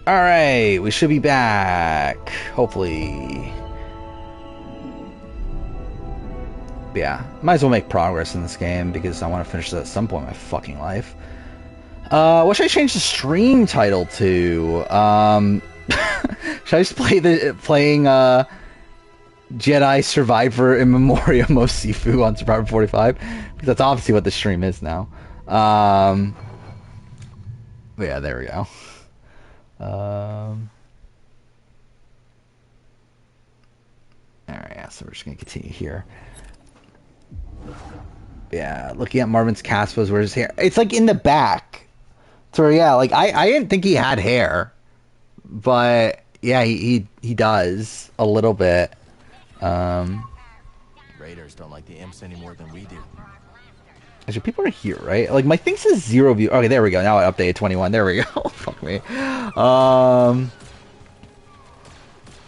Alright, we should be back. Hopefully. But yeah, might as well make progress in this game because I want to finish this at some point in my fucking life. What should I change the stream title to? Should I just playing Jedi Survivor in Memoriam of Sifu on Survivor 45? Because that's obviously what the stream is now. Yeah, there we go. Alright, yeah, so we're just gonna continue here. Yeah, looking at Marvin's cast was where his hair. It's like in the back. So yeah, like I didn't think he had hair, but yeah, he does a little bit. Raiders don't like the imps any more than we do. Actually, people are here, right? Like my thing says 0 view. Okay, there we go. Now I updated 21. There we go. Fuck me.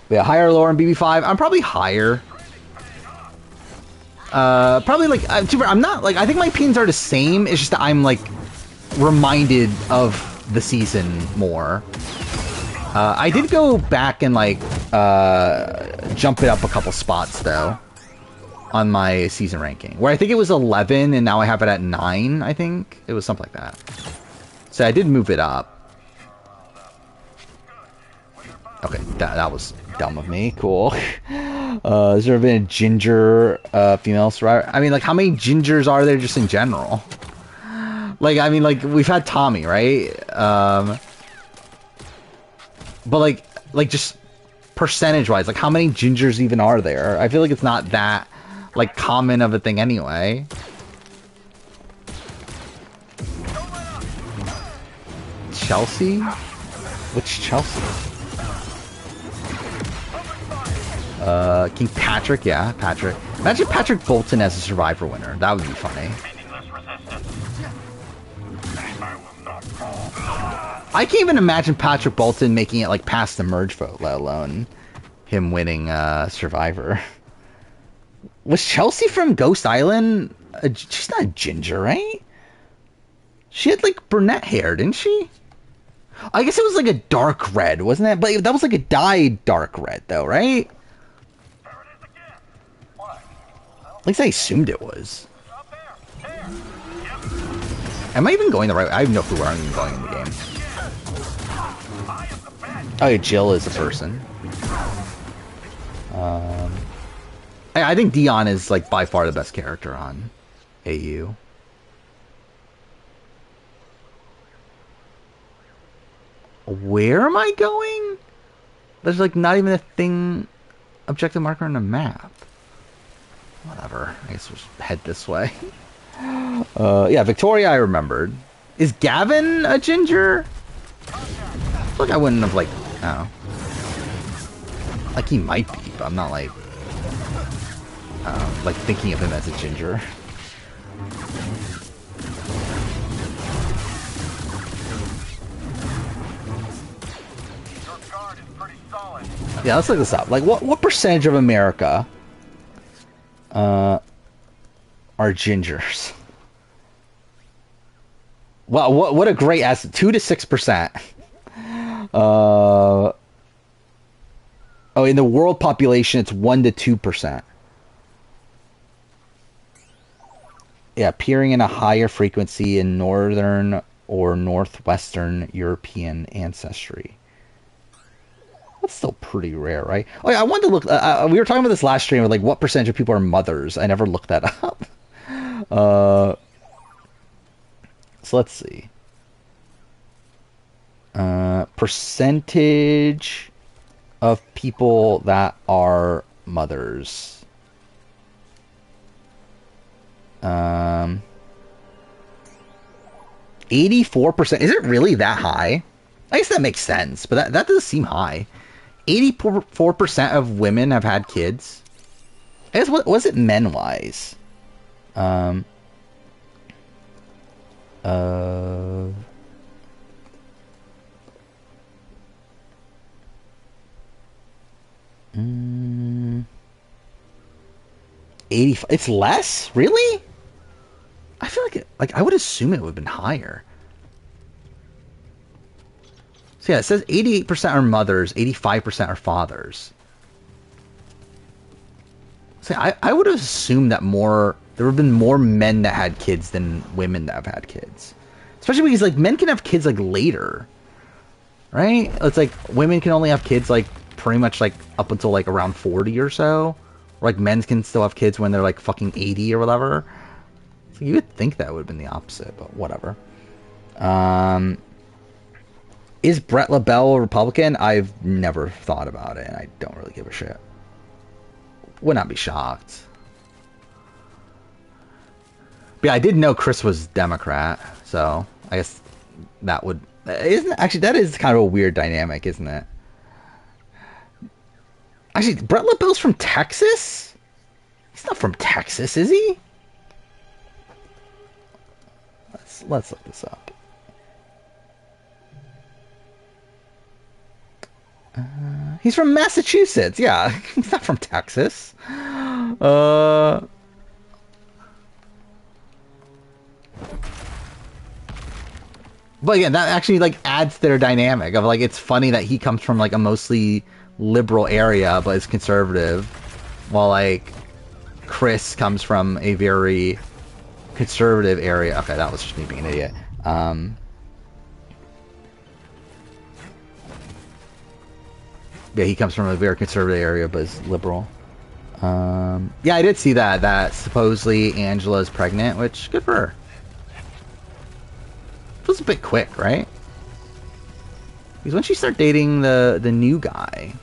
Yeah, higher or lower in BB5? I'm probably higher. Probably like I'm not like I think my opinions are the same. It's just that I'm like reminded of the season more. I did go back and like jump it up a couple spots though on my season ranking, where I think it was 11 and now I have it at 9. I think it was something like that. So I did move it up. Okay, that was dumb of me. Cool. Has there been a ginger female survivor? I mean, like, how many gingers are there just in general? Like, I mean, like, we've had Tommy, right? But, like just percentage-wise, like, how many gingers even are there? I feel like it's not that, like, common of a thing anyway. Chelsea? Which Chelsea? King Patrick, yeah, Patrick. Imagine Patrick Bolton as a Survivor winner. That would be funny. I can't even imagine Patrick Bolton making it like past the merge vote, let alone him winning Survivor. Was Chelsea from Ghost Island? She's not a ginger, right? She had like brunette hair, didn't she? I guess it was like a dark red, wasn't it? But that was like a dyed dark red, though, right? At least I assumed it was. Am I even going the right way? I have no clue where I'm even going in the game. Oh, yeah, Jill is a person. I think Dion is like by far the best character on AU. Where am I going? There's like not even a thing, objective marker on the map. Whatever. I guess we'll just head this way. Yeah, Victoria I remembered. Is Gavin a ginger? Look, I wouldn't have like, oh. Like he might be, but I'm not like thinking of him as a ginger. Yeah, let's look this up. Like, what percentage of America are gingers? Wow, what a great estimate. 2 to 6%. Oh, in the world population, it's 1 to 2%. Yeah, appearing in a higher frequency in northern or northwestern European ancestry. That's still pretty rare, right? Oh yeah, I wanted to look. We were talking about this last stream, like what percentage of people are mothers. I never looked that up. So let's see. Percentage of people that are mothers. 84%. Is it really that high? I guess that makes sense, but that does seem high. 84% of women have had kids. I guess, what was it men-wise? Mm, 85. It's less? Really? I feel like I would assume it would have been higher. So yeah, it says 88% are mothers, 85% are fathers. So I would have assumed that there would have been more men that had kids than women that have had kids. Especially because like men can have kids like later. Right? It's like women can only have kids like pretty much like up until like around 40 or so. Or like men can still have kids when they're like fucking 80 or whatever. So you would think that would have been the opposite, but whatever. Is Brett LaBelle a Republican? I've never thought about it, and I don't really give a shit. Would not be shocked. But yeah, I did know Chris was Democrat, so I guess that would... that is kind of a weird dynamic, isn't it? Actually, Brett LaBelle's from Texas? He's not from Texas, is he? Let's look this up. He's from Massachusetts. Yeah, he's not from Texas. But again, that actually like adds to their dynamic of like it's funny that he comes from like a mostly liberal area but is conservative, while like Chris comes from a very conservative area. Okay, that was just me being an idiot. Yeah, he comes from a very conservative area, but is liberal. Yeah, I did see that supposedly Angela's pregnant, which, good for her. Feels a bit quick, right? Because when she started dating the new guy...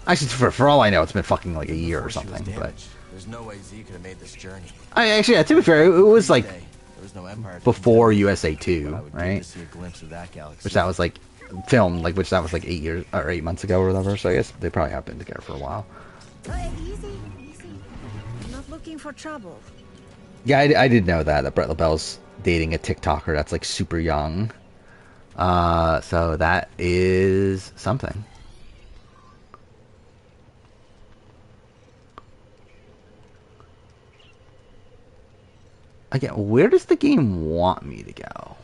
Actually, for all I know, it's been fucking like a year or something, but... There's no way Z could have made this journey. Actually, yeah, to be fair, it was like No before USA 2, right? That which that was like filmed, like that was like 8 months ago or whatever. So I guess they probably have been together for a while. Easy. I'm not looking for trouble. Yeah, I did know that Brett LaBelle's dating a TikToker that's like super young. So that is something. Again, where does the game want me to go?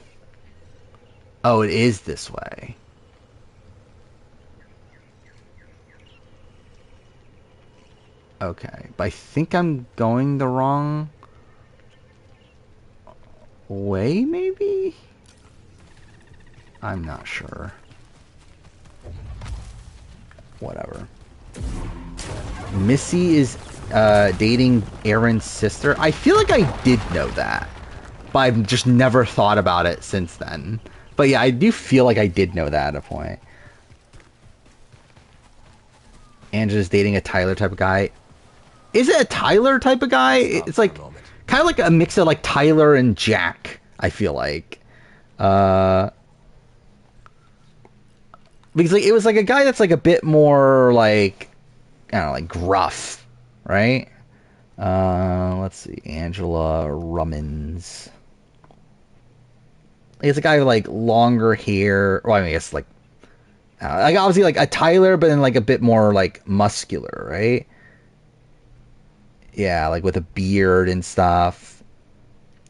Oh, it is this way. Okay, but I think I'm going the wrong way, maybe? I'm not sure. Whatever. Missy is dating Aaron's sister. I feel like I did know that, but I've just never thought about it since then. But yeah, I do feel like I did know that at a point. Angela's dating a Tyler type of guy. Is it a Tyler type of guy? It's like kind of like a mix of like Tyler and Jack, I feel like. Because like it was like a guy that's like a bit more like, I don't know, like gruff, right? Let's see, Angela Rummins. It's a guy with like longer hair. Well, I mean, it's like obviously like a Tyler, but then like a bit more like muscular, right? Yeah, like with a beard and stuff.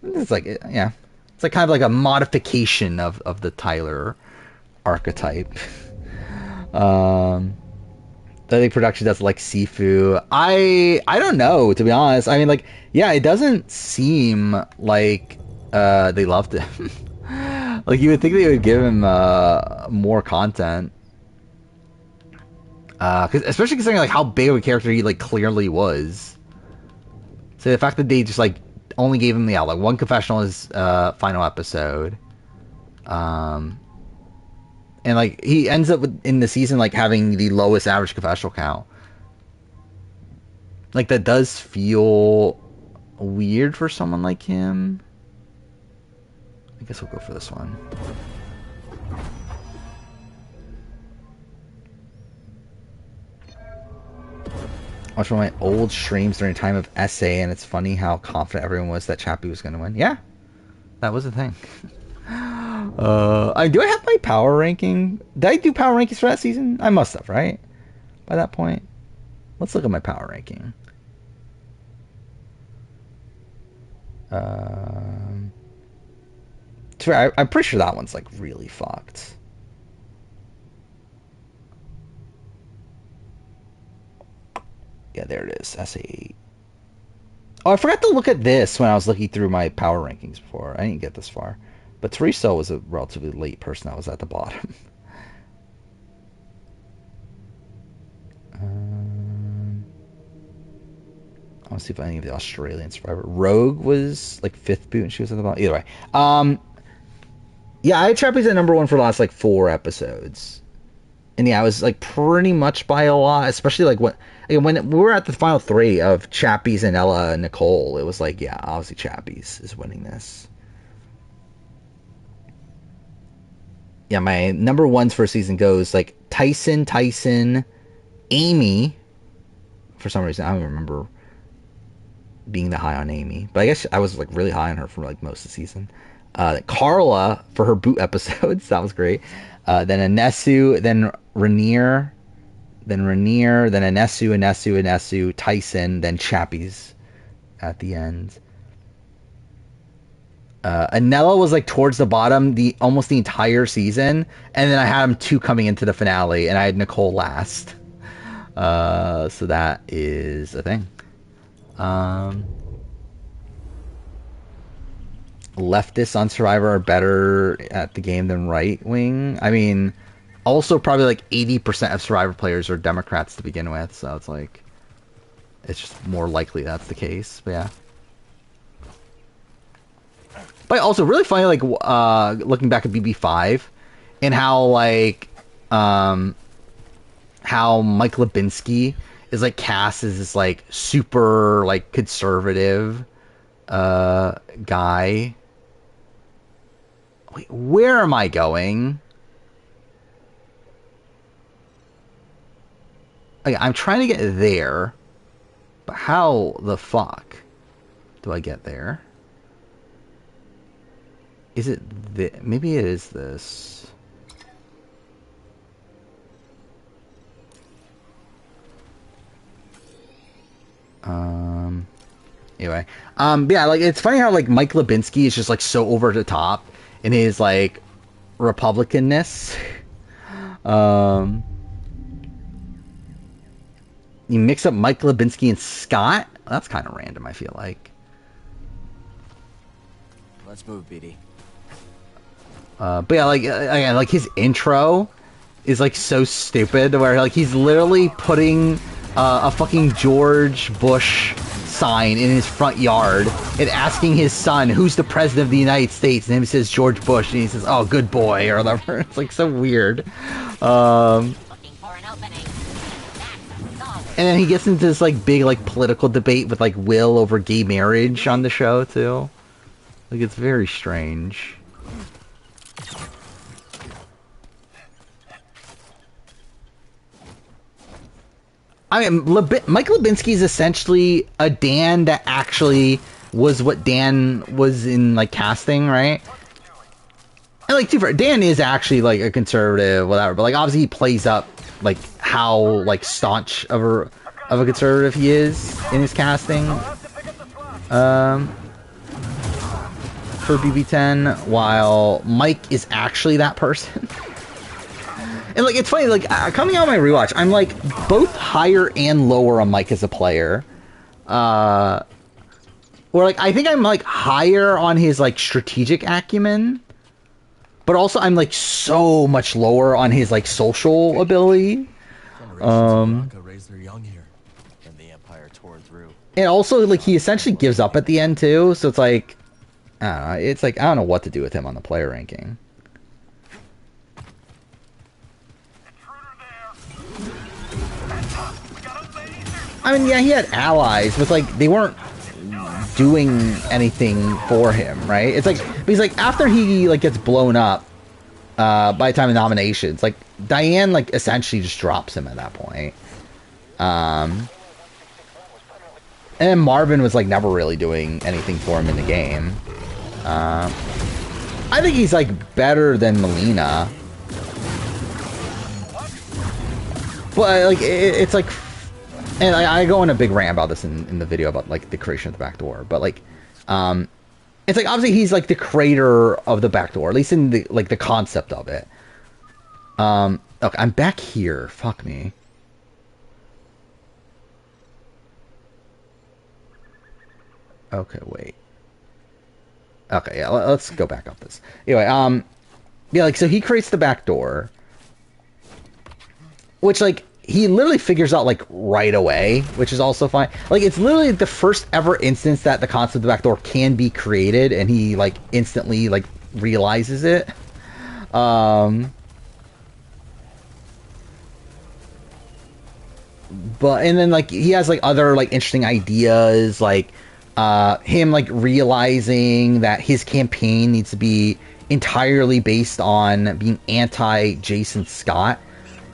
It's like, yeah, it's like kind of like a modification of the Tyler archetype. I think production does like Sifu. I don't know, to be honest. I mean, like, yeah, it doesn't seem like they loved him. Like, you would think they would give him more content. Especially considering like how big of a character he like clearly was. So the fact that they just like only gave him like one confessional in his final episode. And like he ends up in the season like having the lowest average confessional count. Like that does feel weird for someone like him. I guess we'll go for this one. I watched one of my old streams during a time of essay, and it's funny how confident everyone was that Chappie was going to win. Yeah, that was the thing. Do I have my power ranking? Did I do power rankings for that season? I must have, right? By that point. Let's look at my power ranking. I'm pretty sure that one's like really fucked. Yeah, there it is. SA8. Oh, I forgot to look at this when I was looking through my power rankings before. I didn't get this far. But Teresa was a relatively late person that was at the bottom. I want to see if any of the Australian Survivor. Rogue was like 5th boot and she was at the bottom. Either way. Yeah, I had Chappie's at number 1 for the last like 4 episodes. And yeah, I was like pretty much by a lot, especially like when we were at the final 3 of Chappie's and Ella and Nicole, it was like, yeah, obviously Chappie's is winning this. Yeah, my number 1s for a season goes like Tyson, Amy. For some reason, I don't remember being that high on Amy, but I guess I was like really high on her for like most of the season. Carla for her boot episodes, that was great. Then Anesu, then Rainier, then Anesu, Tyson, then Chappie's at the end. Anella was like towards the bottom almost the entire season, and then I had him 2 coming into the finale, and I had Nicole last. So that is a thing. Leftists on Survivor are better at the game than right wing. I mean, also probably like 80% of Survivor players are Democrats to begin with, so it's like it's just more likely that's the case. But yeah. But also really funny, like looking back at BB5 and how like how Mike Lebinsky is like cast as this like super like conservative guy. Wait, where am I going? Okay, I'm trying to get there, but how the fuck do I get there? Is it maybe it is this. Anyway. Yeah, like it's funny how like Mike Lebinsky is just like so over the top in his like Republicanness. You mix up Mike Lebinsky and Scott? That's kind of random, I feel like. Let's move, BD. But yeah, like again, like his intro is like so stupid where like he's literally putting a fucking George Bush sign in his front yard and asking his son who's the president of the United States, and he says George Bush, and he says, "Oh, good boy," or whatever. It's like so weird. And then he gets into this like big like political debate with like Will over gay marriage on the show too. Like it's very strange. I mean, Mike Lebinsky is essentially a Dan that actually was what Dan was in like casting, right? And like, Dan is actually like a conservative, whatever. But like, obviously, he plays up like how like staunch of a conservative he is in his casting. For BB10, while Mike is actually that person. And like it's funny, like coming out of my rewatch, I'm like both higher and lower on Mike as a player. Or like I think I'm like higher on his like strategic acumen, but also I'm like so much lower on his like social ability. Raised their young here, and the Empire tore through. And also like he essentially gives up at the end too, so it's like I don't know, it's like I don't know what to do with him on the player ranking. I mean, yeah, he had allies, but like they weren't doing anything for him, right? It's like he's like after he like gets blown up by the time of nominations, like Diane like essentially just drops him at that point. And then Marvin was like never really doing anything for him in the game. I think he's like better than Melina, but like it's like. And I go on a big rant about this in the video about like the creation of the backdoor, but like, it's like obviously he's like the creator of the backdoor, at least in the like the concept of it. Okay, I'm back here. Fuck me. Okay, wait. Okay, yeah, let's go back up this. Anyway, yeah, like, so he creates the back door, which, like, he literally figures out, like, right away, which is also fine. Like, it's literally the first ever instance that the concept of the back door can be created, and he, like, instantly, like, realizes it. But, and then, like, he has, like, other, like, interesting ideas, like, him, like, realizing that his campaign needs to be entirely based on being anti-Jason Scott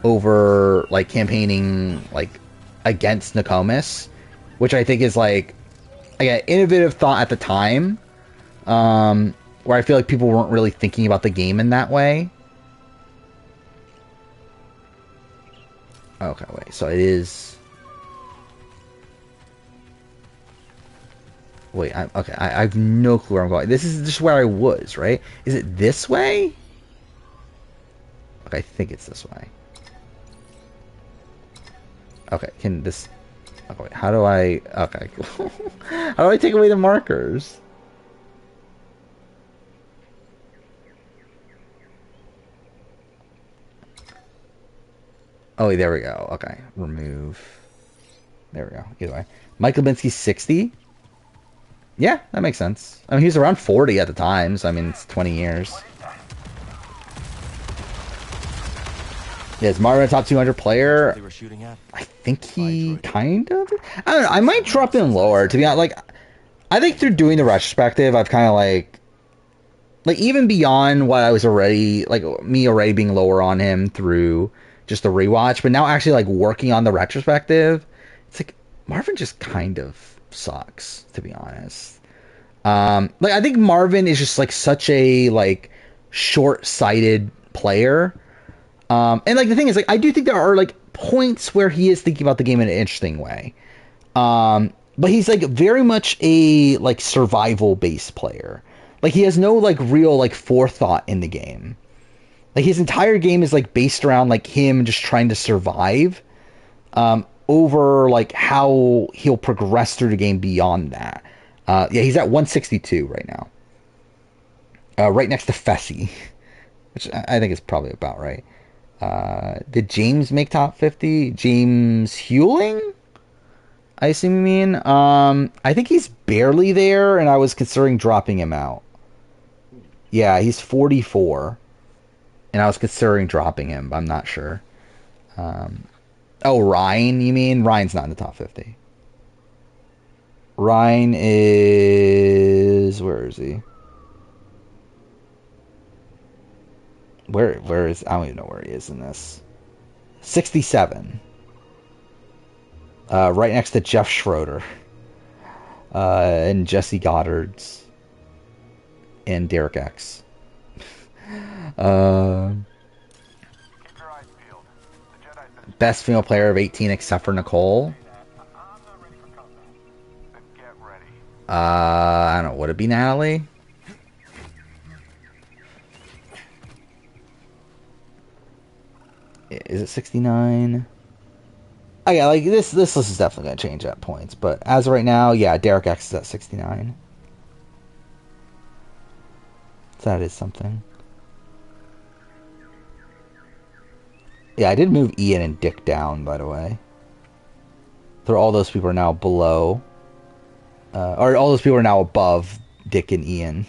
over, like, campaigning, like, against Nokomis, which I think is, like, again, innovative thought at the time, where I feel like people weren't really thinking about the game in that way. Okay, wait, so it is... Wait, okay, I have no clue where I'm going. This is just where I was, right? Is it this way? Okay, I think it's this way. Okay, can this... Okay, wait, how do I... Okay, how do I take away the markers? Oh, wait, there we go. Okay, remove. There we go. Either way. Mike Lubinsky's 60? Yeah, that makes sense. I mean, he was around 40 at the time, so I mean, it's 20 years. Yeah, is Marvin a top 200 player? I think he kind of... I don't know, I might drop him lower, to be honest. Like, I think through doing the retrospective, I've kind of like, even beyond what I was already, like, me already being lower on him through just the rewatch, but now actually, like, working on the retrospective, it's like, Marvin just kind of sucks, to be honest. Like, I think Marvin is just, like, such a, like, short-sighted player. And, like, the thing is, like, I do think there are, like, points where he is thinking about the game in an interesting way. But he's, like, very much a, like, survival-based player. Like, he has no, like, real, like, forethought in the game. Like, his entire game is, like, based around, like, him just trying to survive, over, like, how he'll progress through the game beyond that. Yeah, he's at 162 right now. Right next to Fessy, which I think is probably about right. Did James make top 50? James Hewling? I assume you mean? I think he's barely there, and I was considering dropping him out. Yeah, he's 44. And I was considering dropping him, but I'm not sure. Oh, Ryan, you mean? Ryan's not in the top 50. Ryan is... Where is he? Where is... I don't even know where he is in this. 67. Right next to Jeff Schroeder. And Jesse Goddard's. And Derek X. Best female player of 18 except for Nicole. I don't know. Would it be Natalie? Is it 69? Oh yeah, like this list is definitely gonna change at points, but as of right now, yeah, Derek X is at 69. So that is something. Yeah, I did move Ian and Dick down, by the way. So all those people are now below. Or all those people are now above Dick and Ian.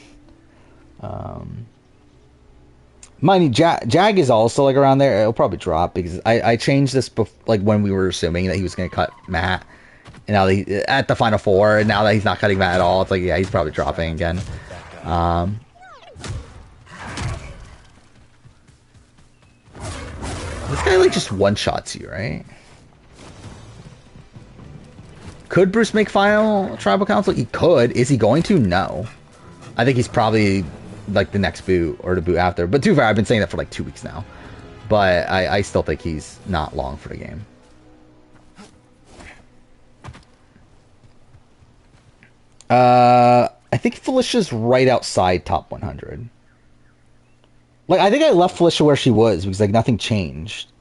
Mind you, Jag is also, like, around there. It'll probably drop, because I changed this, like, when we were assuming that he was going to cut Matt. And now at the Final Four, and now that he's not cutting Matt at all, it's like, yeah, he's probably dropping again. This guy, like, just one-shots you, right? Could Bruce make final tribal council? He could. Is he going to? No. I think he's probably, like, the next boot, or the boot after. But to be fair, I've been saying that for, like, 2 weeks now. But I still think he's not long for the game. I think Felicia's right outside top 100. Like, I think I left Felicia where she was, because, like, nothing changed.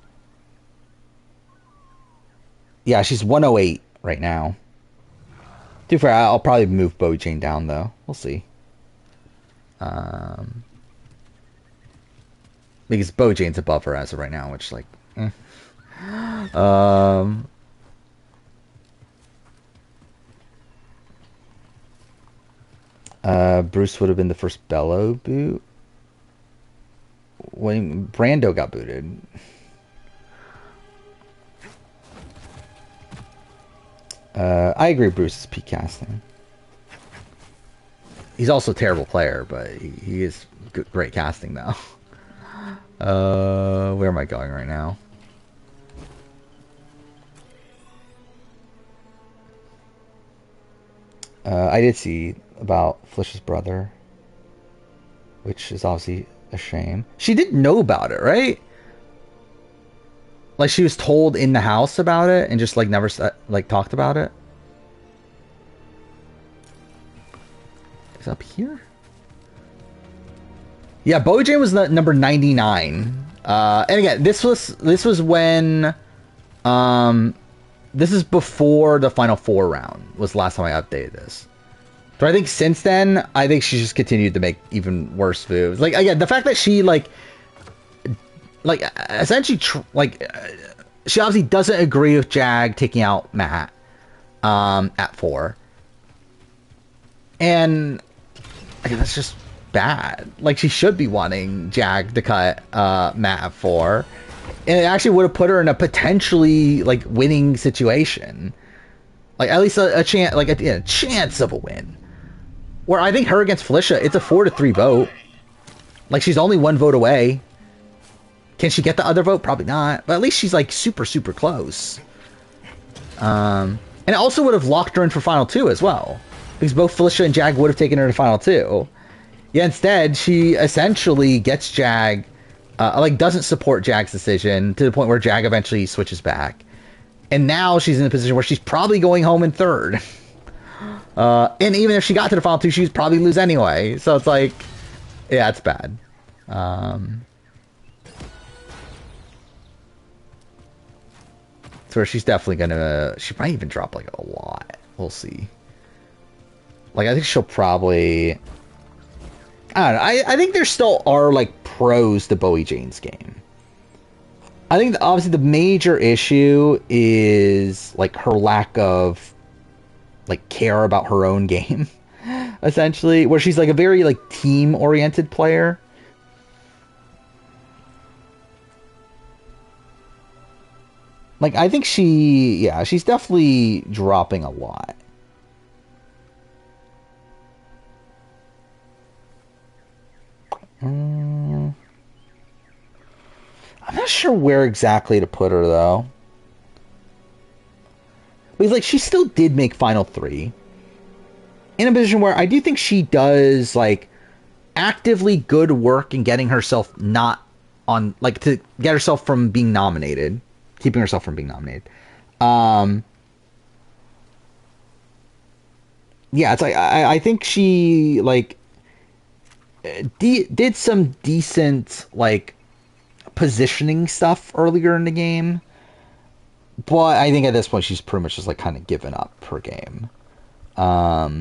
Yeah, she's 108 right now. To be fair, I'll probably move Bojang down though. We'll see. Because Bojang's above her as of right now, which like, eh. Bruce would have been the first Bello boot. When Brando got booted. I agree Bruce is peak casting. He's also a terrible player, but he is great casting though. Where am I going right now? I did see about Flish's brother, which is obviously a shame. She didn't know about it, right? Like she was told in the house about it and just like never like talked about it. Is it up here? Yeah, Bojang was the number 99. And again, this was when this is before the Final Four round was the last time I updated this. So I think since then, I think she's just continued to make even worse moves. Like again, the fact that she like essentially she obviously doesn't agree with Jag taking out Matt at 4. And again, that's just bad. Like she should be wanting Jag to cut Matt at 4. And it actually would have put her in a potentially like winning situation. Like at least a chance, like a chance of a win. Where I think her against Felicia, it's a 4-3 vote. Like she's only 1 vote away. Can she get the other vote? Probably not. But at least she's like super, super close. And it also would have locked her in for Final 2 as well. Because both Felicia and Jag would have taken her to Final 2. Yeah, instead, she essentially gets Jag, like doesn't support Jag's decision to the point where Jag eventually switches back. And now she's in a position where she's probably going home in 3rd. And even if she got to the Final 2, she'd probably lose anyway. So it's like, yeah, it's bad. So she's definitely gonna, she might even drop like a lot. We'll see. Like, I think she'll probably, I don't know. I think there still are like pros to Bowie Jane's game. I think obviously the major issue is like her lack of like care about her own game, essentially, where she's like a very like team oriented player. Like I think she's definitely dropping a lot. I'm not sure where exactly to put her though. Because like she still did make Final 3 in a position where I do think she does like actively good work in getting herself not on, like, to get herself from being nominated, keeping herself from being nominated. Yeah, it's like I think she like did some decent like positioning stuff earlier in the game. But I think at this point she's pretty much just like kind of given up per game. So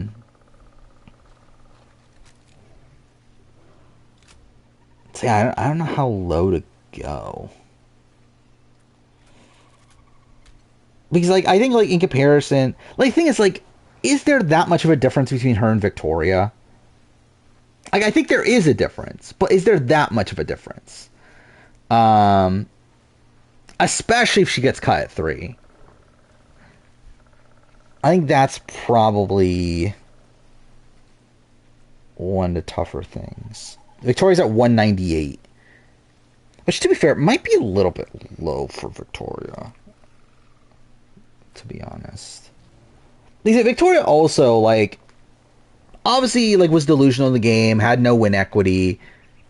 yeah, I don't know how low to go. Because like I think like in comparison, like the thing is like, is there that much of a difference between her and Victoria? Like I think there is a difference, but is there that much of a difference? Especially if she gets cut at 3. I think that's probably one of the tougher things. Victoria's at 198. Which, to be fair, might be a little bit low for Victoria. To be honest. Because Victoria also, like, obviously, like, was delusional in the game, had no win equity.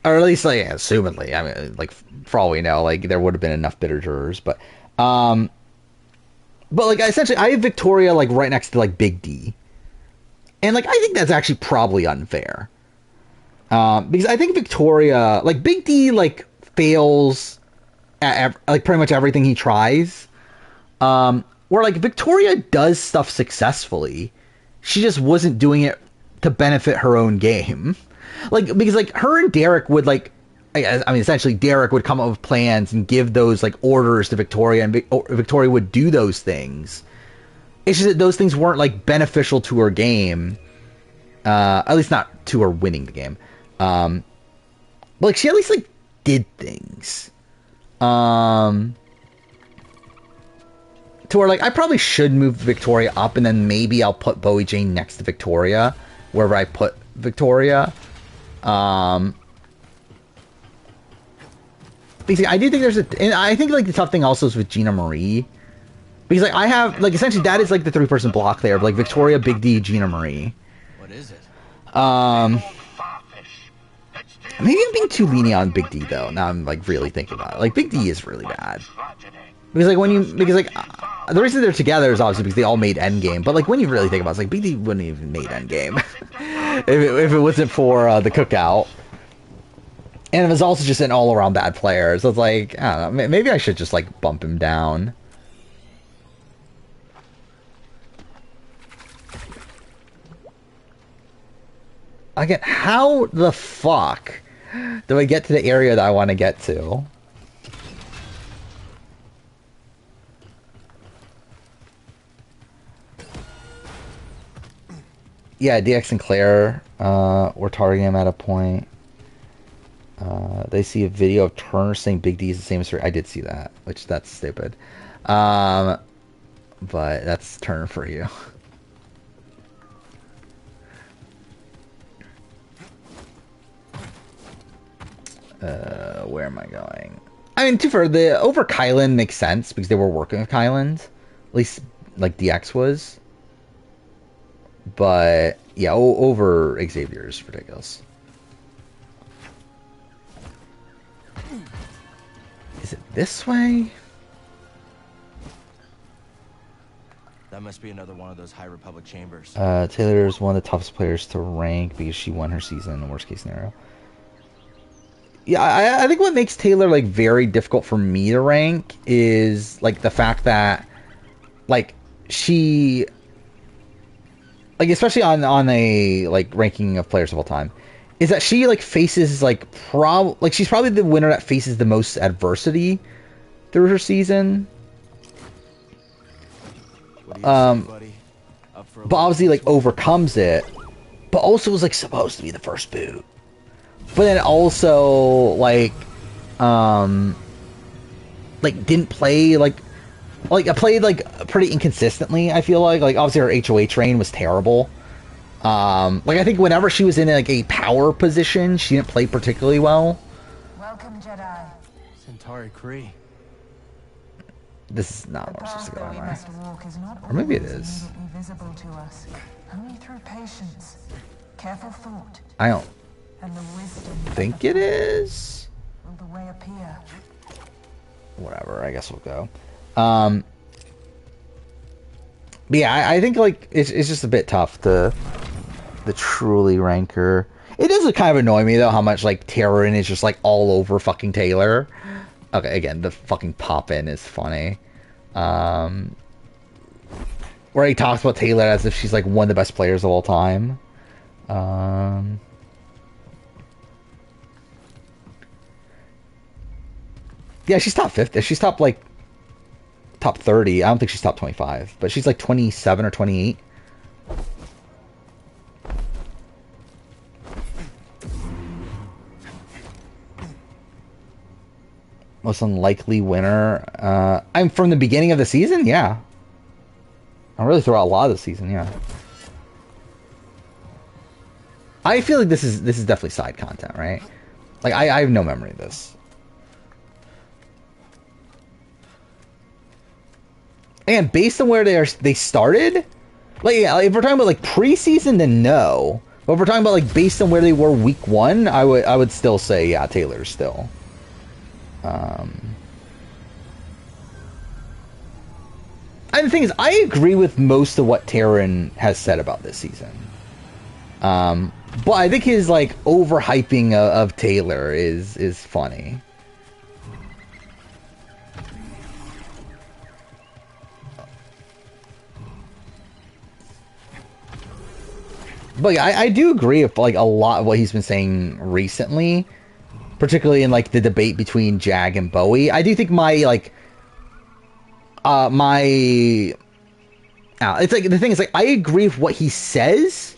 Or at least, like, assumedly. I mean, like, for all we know, like, there would have been enough bitter jurors. But like, essentially, I have Victoria, like, right next to, like, Big D. And, like, I think that's actually probably unfair. Because I think Victoria, like, Big D, like, fails at, like, pretty much everything he tries. Where, like, Victoria does stuff successfully. She just wasn't doing it to benefit her own game. Like, because, like, her and Derek would, like, I mean, essentially, Derek would come up with plans and give those, like, orders to Victoria, and Victoria would do those things. It's just that those things weren't, like, beneficial to her game. At least not to her winning the game. But, like, she at least, like, did things. To where, like, I probably should move Victoria up, and then maybe I'll put Bowie Jane next to Victoria, wherever I put Victoria. Basically, I do think there's and I think, like, the tough thing also is with Gina Marie. Because, like, I have, like, essentially that is, like, the 3-person block there of, like, Victoria, Big D, Gina Marie. What is it? Maybe I'm being too lenient on Big D, though. Now I'm, like, really thinking about it. Like, Big D is really bad. Because, like, the reason they're together is obviously because they all made Endgame. But, like, when you really think about it, it's like, Big D wouldn't even made Endgame. if it wasn't for the cookout. And it was also just an all-around bad player. So it's like, I don't know, maybe I should just, like, bump him down. Again, how the fuck do I get to the area that I want to get to? Yeah, DX and Claire were targeting him at a point. They see a video of Turner saying Big D is the same as her. I did see that, which that's stupid. But that's Turner for you. Where am I going? I mean, the over Kylan makes sense because they were working with Kylan. At least, like, DX was. But, yeah, over Xavier is ridiculous. Is it this way? That must be another one of those High Republic chambers. Taylor is one of the toughest players to rank because she won her season in the worst case scenario. Yeah, I think what makes Taylor, like, very difficult for me to rank is, like, the fact that, like, she, like, especially on a, like, ranking of players of all time, is that she, like, faces, like, she's probably the winner that faces the most adversity through her season. What do you say, buddy? But obviously, like, overcomes it, but also was, like, supposed to be the first boot. But then also, like, didn't play, like, I played, like, pretty inconsistently, I feel like. Like, obviously her HOH reign was terrible. Like, I think whenever she was in, like, a power position, she didn't play particularly well. Welcome, Jedi. Centauri Kree. This is not The where I'm supposed to path go, that we am I? must walk is not Or maybe it always is. immediately visible to us. Only through patience, careful thought, I don't and the wisdom think it is. will the way appear. Whatever, I guess we'll go. But yeah, I think, like, it's just a bit tough to truly rank her. It does kind of annoy me, though, how much, like, Terran is just, like, all over fucking Taylor. Okay, again, the fucking pop-in is funny. Where he talks about Taylor as if she's, like, one of the best players of all time. Yeah, she's top 50. She's top, like, top 30. I don't think she's top 25. But she's, like, 27 or 28. Most unlikely winner. I'm from the beginning of the season? Yeah. I really throw out a lot of the season, yeah. I feel like this is definitely side content, right? Like, I have no memory of this. And based on where they started, like, yeah, if we're talking about, like, preseason, then no. But if we're talking about, like, based on where they were week 1, I would still say, yeah, Taylor's still. And the thing is, I agree with most of what Taran has said about this season. But I think his, like, overhyping of Taylor is funny. But yeah, I do agree with like a lot of what he's been saying recently, particularly in like the debate between Jag and Bowie. I do think my like it's like the thing is like I agree with what he says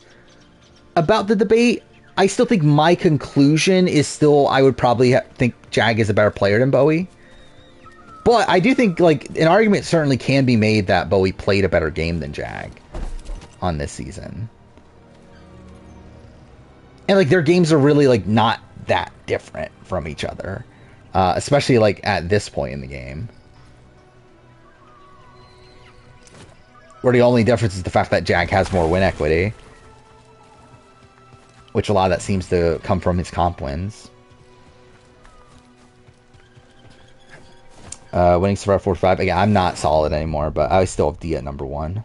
about the debate. I still think my conclusion is still I would probably think Jag is a better player than Bowie. But I do think like an argument certainly can be made that Bowie played a better game than Jag on this season. And like their games are really like not that different from each other, especially like at this point in the game, where the only difference is the fact that Jag has more win equity, which a lot of that seems to come from his comp wins. Winning Survivor 45. Again, I'm not solid anymore, but I still have D at number 1.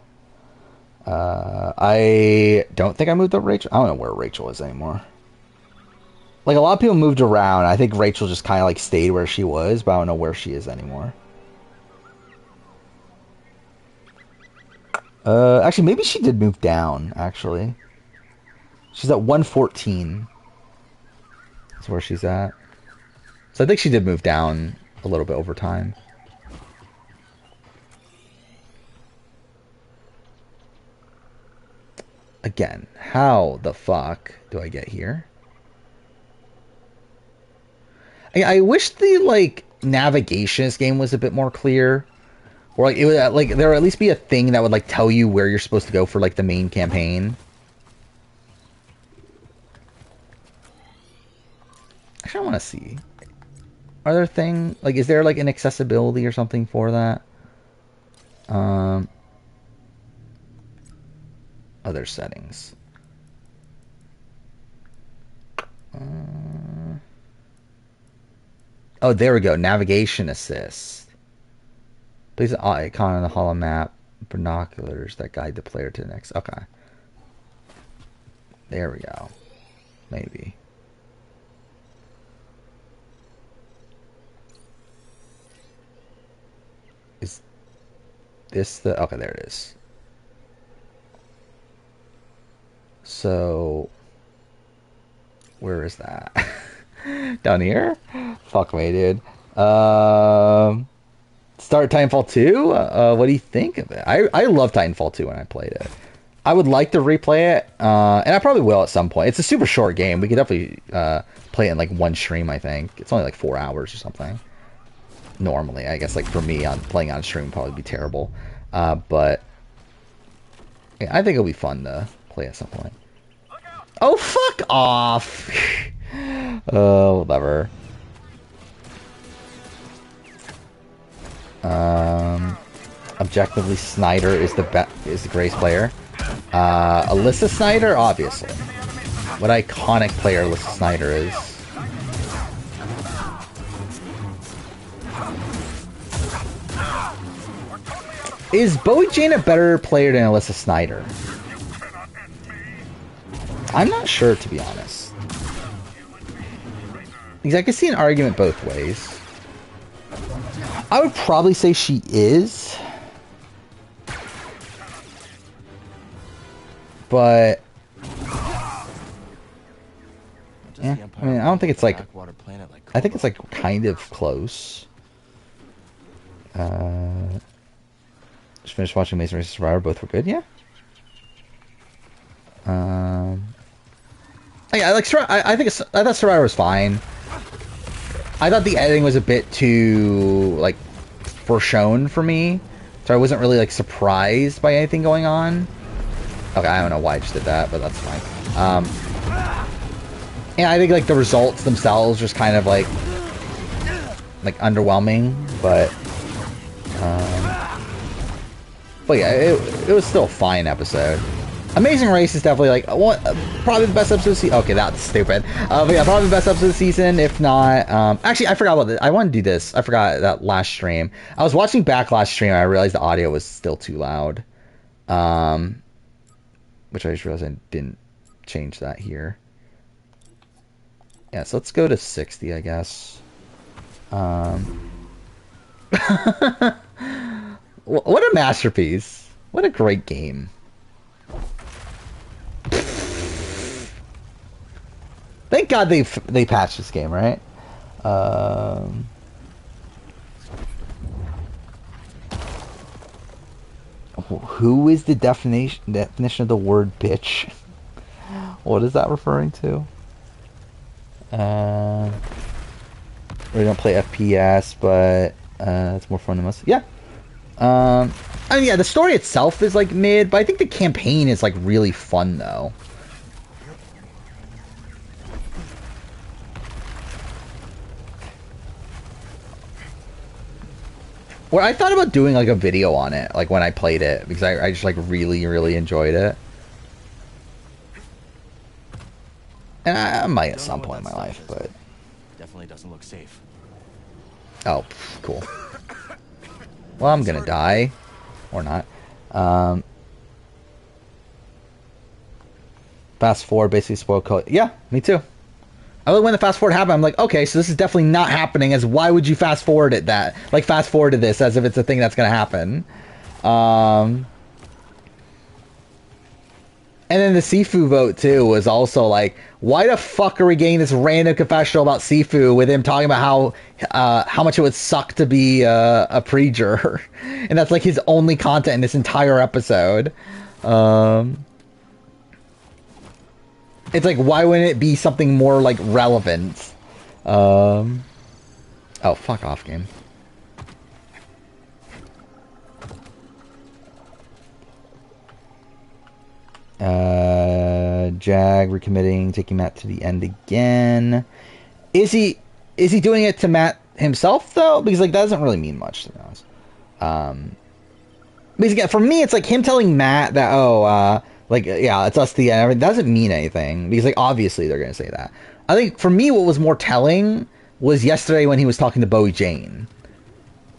I don't think I moved up Rachel. I don't know where Rachel is anymore. Like, a lot of people moved around. I think Rachel just kind of, like, stayed where she was, but I don't know where she is anymore. Actually, maybe she did move down, actually. She's at 114. That's where she's at. So I think she did move down a little bit over time. Again, how the fuck do I get here? I wish the like navigation in this game was a bit more clear, or like it would like there would at least be a thing that would like tell you where you're supposed to go for like the main campaign. Actually, I want to see. Are there things like is there like an accessibility or something for that? Other settings. Oh, there we go. Navigation assist. Place an icon on the hollow map. Binoculars that guide the player to the next. Okay. There we go. Maybe. Is this the... Okay, there it is. So... Where is that? Down here? Fuck me, dude. Start Titanfall 2? What do you think of it? I love Titanfall 2 when I played it. I would like to replay it, and I probably will at some point. It's a super short game. We could definitely play it in like one stream, I think. It's only like 4 hours or something. Normally, I guess like for me, playing on stream would probably be terrible. But yeah, I think it'll be fun to play at some point. Oh, fuck off! Oh, whatever. Objectively, Snyder is the greatest player. Alyssa Snyder, obviously. What iconic player Alyssa Snyder is. Is Bowie Jane a better player than Alyssa Snyder? I'm not sure, to be honest. Because I can see an argument both ways. I would probably say she is. But... yeah, I mean, I don't think it's like... I think it's like kind of close. Just finished watching Amazing Race Survivor. Both were good, yeah. Yeah, like I thought Survivor was fine. I thought the editing was a bit too like foreshown for me, so I wasn't really like surprised by anything going on. Okay, I don't know why I just did that, but that's fine. Yeah, I think like the results themselves just kind of like underwhelming, but yeah, it was still a fine episode. Amazing Race is definitely like probably the best episode of the season. Okay, that's stupid. But yeah, probably the best episode of the season. If not, actually, I forgot about this. I want to do this. I forgot that last stream. I was watching back last stream. And I realized the audio was still too loud. Which I just realized I didn't change that here. Yeah, so let's go to 60, I guess. What a masterpiece. What a great game. Thank God they patched this game, right? Who is the definition of the word bitch? What is that referring to? We don't play FPS, but it's more fun than us. Yeah. I mean, yeah, the story itself is like mid, but I think the campaign is like really fun though. Well, I thought about doing like a video on it, like when I played it, because I just like really enjoyed it. And I might at some point in my life, but definitely doesn't look safe. Oh, cool. Well, I'm gonna die, or not. Fast forward basically spoiled code. Yeah, me too. I like when the fast forward happened. I'm like, okay, so this is definitely not happening. As why would you fast forward it that? Like fast forward to this as if it's a thing that's gonna happen. And then the Sifu vote too was also like, why the fuck are we getting this random confessional about Sifu with him talking about how much it would suck to be a preacher, and that's like his only content in this entire episode. It's like, why wouldn't it be something more like relevant? Oh, fuck off, game. Jag recommitting, taking Matt to the end again. Is he doing it to Matt himself though? Because like that doesn't really mean much to be honest. Because again, for me, it's like him telling Matt that like yeah, it's us the end. It doesn't mean anything because like obviously they're gonna say that. I think for me, what was more telling was yesterday when he was talking to Bowie Jane,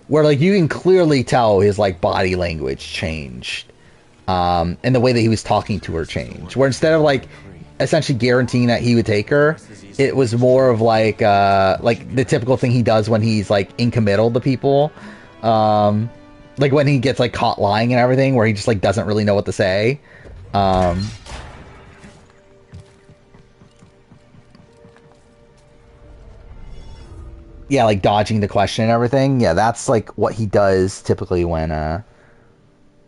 where like you can clearly tell his like body language changed. And the way that he was talking to her changed. Where instead of like essentially guaranteeing that he would take her, it was more of like the typical thing he does when he's like incommittal to people. Like when he gets like caught lying and everything, where he just like doesn't really know what to say. Yeah, like dodging the question and everything. Yeah, that's like what he does typically when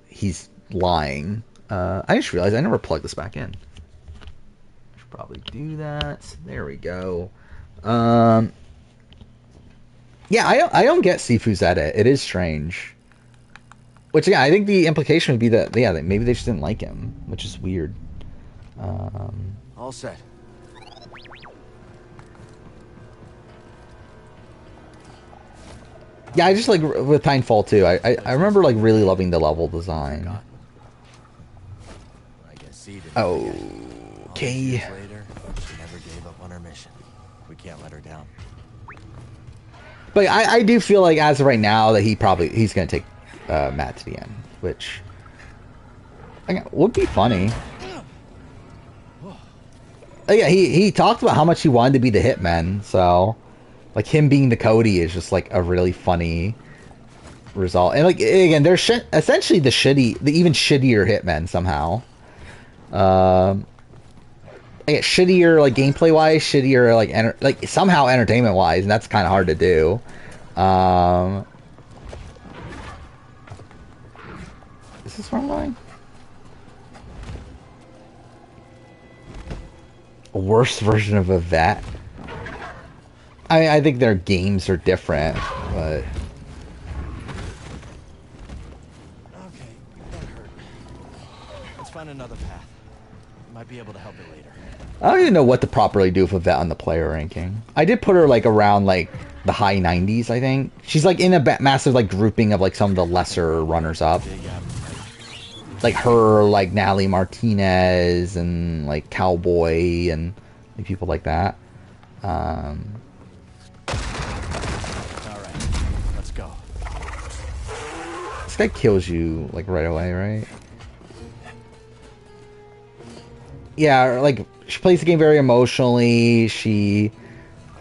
he's lying. I just realized I never plugged this back in. Should probably do that. There we go. Yeah, I don't get Sifu's edit. It is strange. Which yeah, I think the implication would be that yeah, maybe they just didn't like him, which is weird. All set. Yeah, I just like with Pinefall too. I remember like really loving the level design. Oh, okay. Later, she never gave up on her mission. We can't let her down. But I do feel like as of right now that he's gonna take Matt to the end, which would be funny. Yeah, he talked about how much he wanted to be the hitman, so like him being the Cody is just like a really funny result. And like again, they're essentially the even shittier hitmen somehow. Shittier like gameplay wise, shittier like somehow entertainment wise, and that's kind of hard to do. Is this where I'm going? A worse version of a vet. I think their games are different, but okay, that hurt. Let's find another path. Might be able to help it later. I don't even know what to properly do with a vet on the player ranking. I did put her like around like the high 90s, I think. She's like in a massive like grouping of like some of the lesser runners up. Like her, like Natalie Martinez and like Cowboy and like, people like that. Alright, let's go. This guy kills you like right away, right? Yeah, like she plays the game very emotionally. She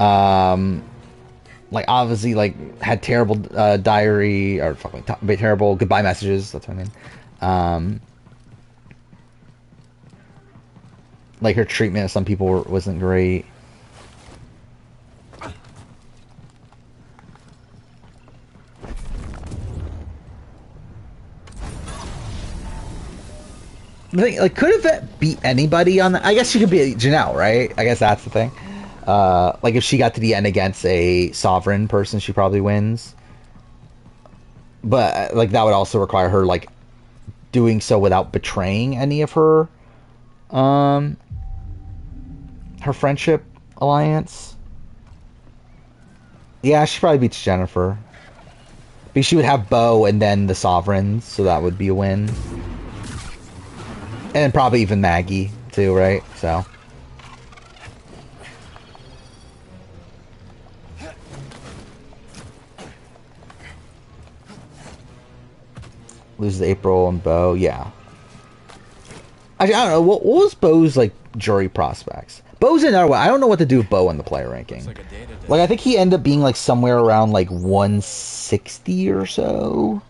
like obviously like had terrible diary or fucking terrible goodbye messages, that's what I mean. Like her treatment of some people wasn't great. Like, could Yvette beat anybody on that? I guess she could beat Janelle, right? I guess that's the thing. Like, if she got to the end against a sovereign person, she probably wins. But, like, that would also require her, like, doing so without betraying any of her, her friendship alliance. Yeah, she probably beats Jennifer. Because she would have Bo and then the sovereigns, so that would be a win. And probably even Maggie, too, right? So. Loses April and Bo, yeah. Actually, I don't know. What was Bo's, like, jury prospects? Bo's another one. I don't know what to do with Bo in the player ranking. Like, I think he ended up being, like, somewhere around, like, 160 or so.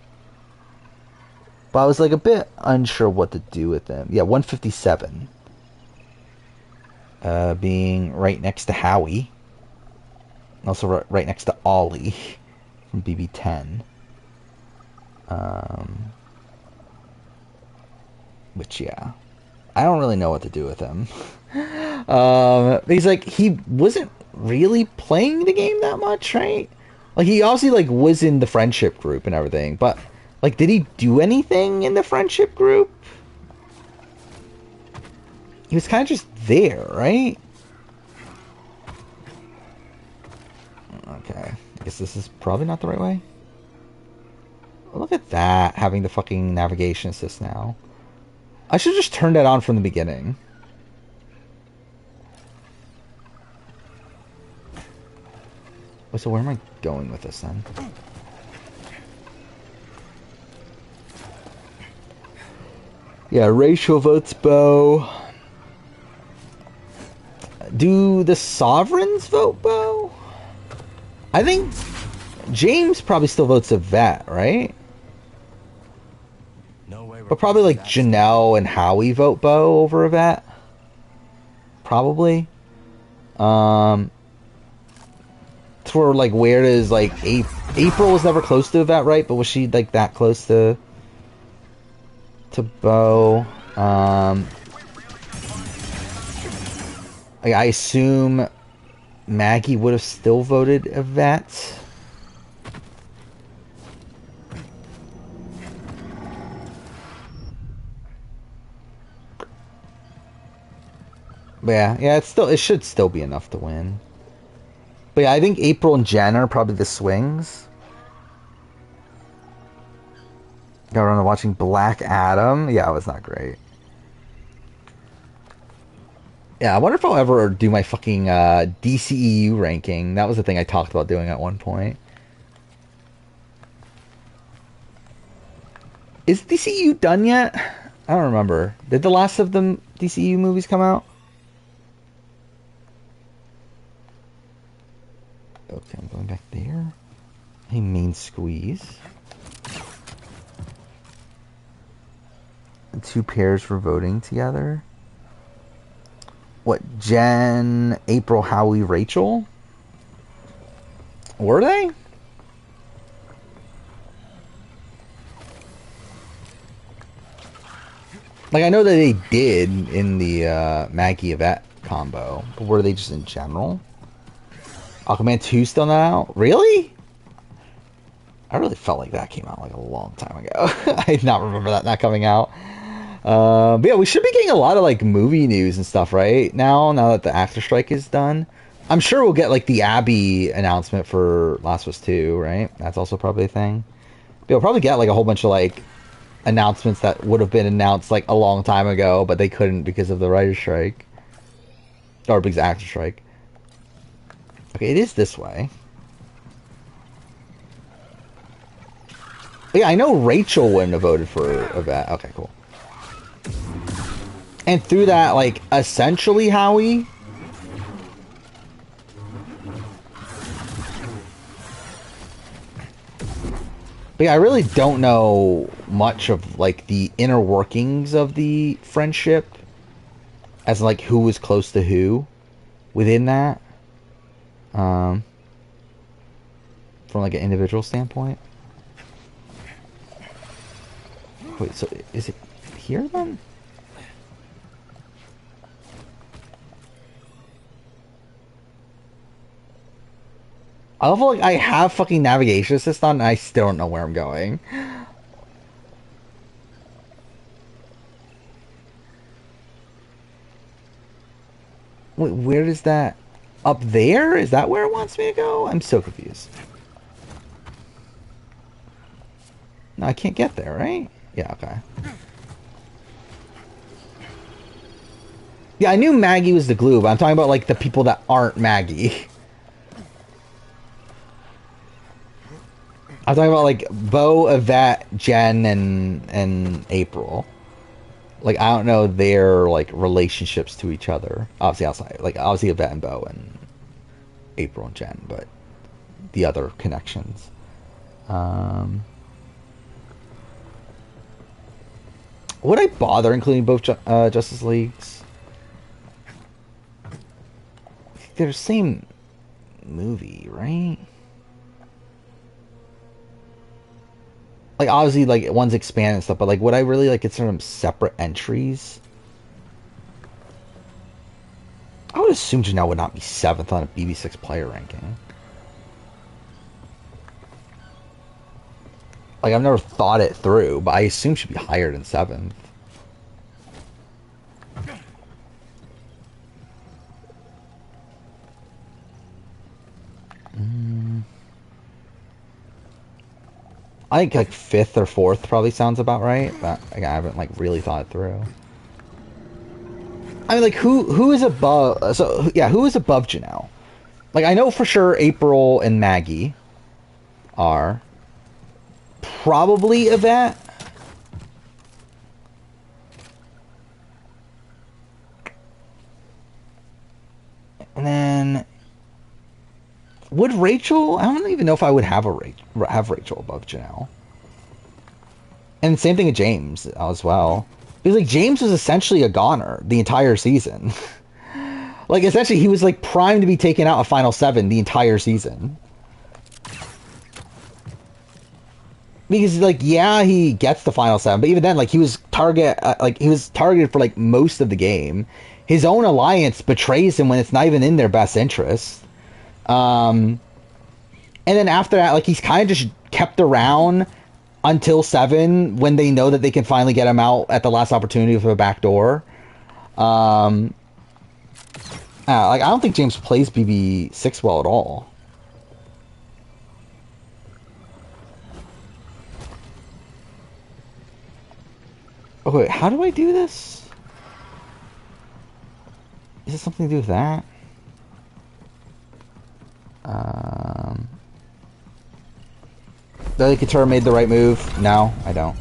But I was, like, a bit unsure what to do with him. Yeah, 157. Being right next to Howie. Also right next to Ollie from BB10. Which, yeah. I don't really know what to do with him. He's like, he wasn't really playing the game that much, right? Like, he obviously, like, was in the friendship group and everything, but, like, did he do anything in the friendship group? He was kind of just there, right? Okay. I guess this is probably not the right way. Look at that, having the fucking navigation assist now. I should have just turned that on from the beginning. Wait, so where am I going with this then? Yeah, Rachel votes Bo. Do the Sovereigns vote Bo? I think James probably still votes Yvette, right? No way. But probably like Janelle and Howie vote Bo over Yvette. Probably. For like, where does like April was never close to Yvette, right? But was she like that close to Bo? I assume Maggie would have still voted Yvette. But yeah, it should still be enough to win. But yeah, I think April and Jen are probably the swings. Got around to watching Black Adam. Yeah, it was not great. Yeah, I wonder if I'll ever do my fucking DCEU ranking. That was the thing I talked about doing at one point. Is DCEU done yet? I don't remember. Did the last of the DCEU movies come out? Okay, I'm going back there. Hey, main squeeze. The two pairs for voting together. What, Jen, April, Howie, Rachel? Were they? Like, I know that they did in the Maggie Yvette combo, but were they just in general? Aquaman 2 still not out? Really? I really felt like that came out like a long time ago. I did not remember that not coming out. But yeah, we should be getting a lot of like movie news and stuff right now that the actor strike is done. I'm sure we'll get like the Abby announcement for Last of Us 2, right? That's also probably a thing. But we'll probably get like a whole bunch of like announcements that would have been announced like a long time ago, but they couldn't because of the writer's strike. Or because of actor strike. Okay, it is this way. But yeah, I know Rachel wouldn't have voted for Yvette. Okay, cool. And through that, like, essentially Howie. But yeah, I really don't know much of, like, the inner workings of the friendship. As, like, who was close to who within that. From, like, an individual standpoint. Wait, so is it here, then? I feel like I have fucking navigation assist on and I still don't know where I'm going. Wait, where is that? Up there? Is that where it wants me to go? I'm so confused. No, I can't get there, right? Yeah, okay. Yeah, I knew Maggie was the glue, but I'm talking about, like, the people that aren't Maggie. I'm talking about, like, Bo, Yvette, Jen, and April. Like, I don't know their, like, relationships to each other. Obviously outside. Like, obviously Yvette and Bo and April and Jen, but the other connections. Would I bother including both Justice Leagues? They're the same movie, right? Like, obviously, like, one's expanded and stuff, but, like, would I really, like, consider them separate entries? I would assume Janelle would not be 7th on a BB6 player ranking. Like, I've never thought it through, but I assume she'd be higher than 7th. I think like 5th or 4th probably sounds about right, but again, I haven't like really thought it through. I mean, like who is above? So yeah, who is above Janelle? Like I know for sure April and Maggie are probably Yvette. And then would Rachel? I don't even know if I would have Rachel above Janelle. And same thing with James as well. Because like James was essentially a goner the entire season. Like essentially he was like primed to be taken out of Final 7 the entire season. Because like yeah, he gets the Final 7, but even then like he was targeted for like most of the game. His own alliance betrays him when it's not even in their best interest. And then after that, like he's kind of just kept around until 7 when they know that they can finally get him out at the last opportunity with a back door. Like I don't think James plays BB6 well at all. Okay, wait, how do I do this? Is it something to do with that? Do Couture made the right move? No, I don't.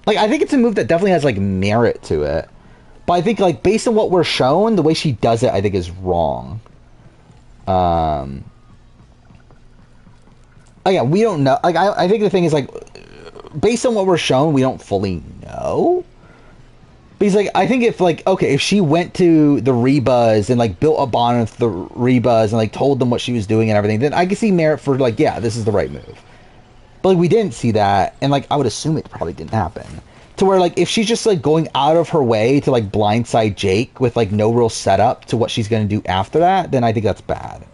Like I think it's a move that definitely has like merit to it, but I think like based on what we're shown, the way she does it, I think is wrong. Oh yeah, we don't know. Like I think the thing is like, based on what we're shown, we don't fully know. Because, like, I think if, like, okay, if she went to the Rebuzz and, like, built a bond with the Rebuzz and, like, told them what she was doing and everything, then I could see merit for, like, yeah, this is the right move. But, like, we didn't see that, and, like, I would assume it probably didn't happen. To where, like, if she's just, like, going out of her way to, like, blindside Jake with, like, no real setup to what she's going to do after that, then I think that's bad.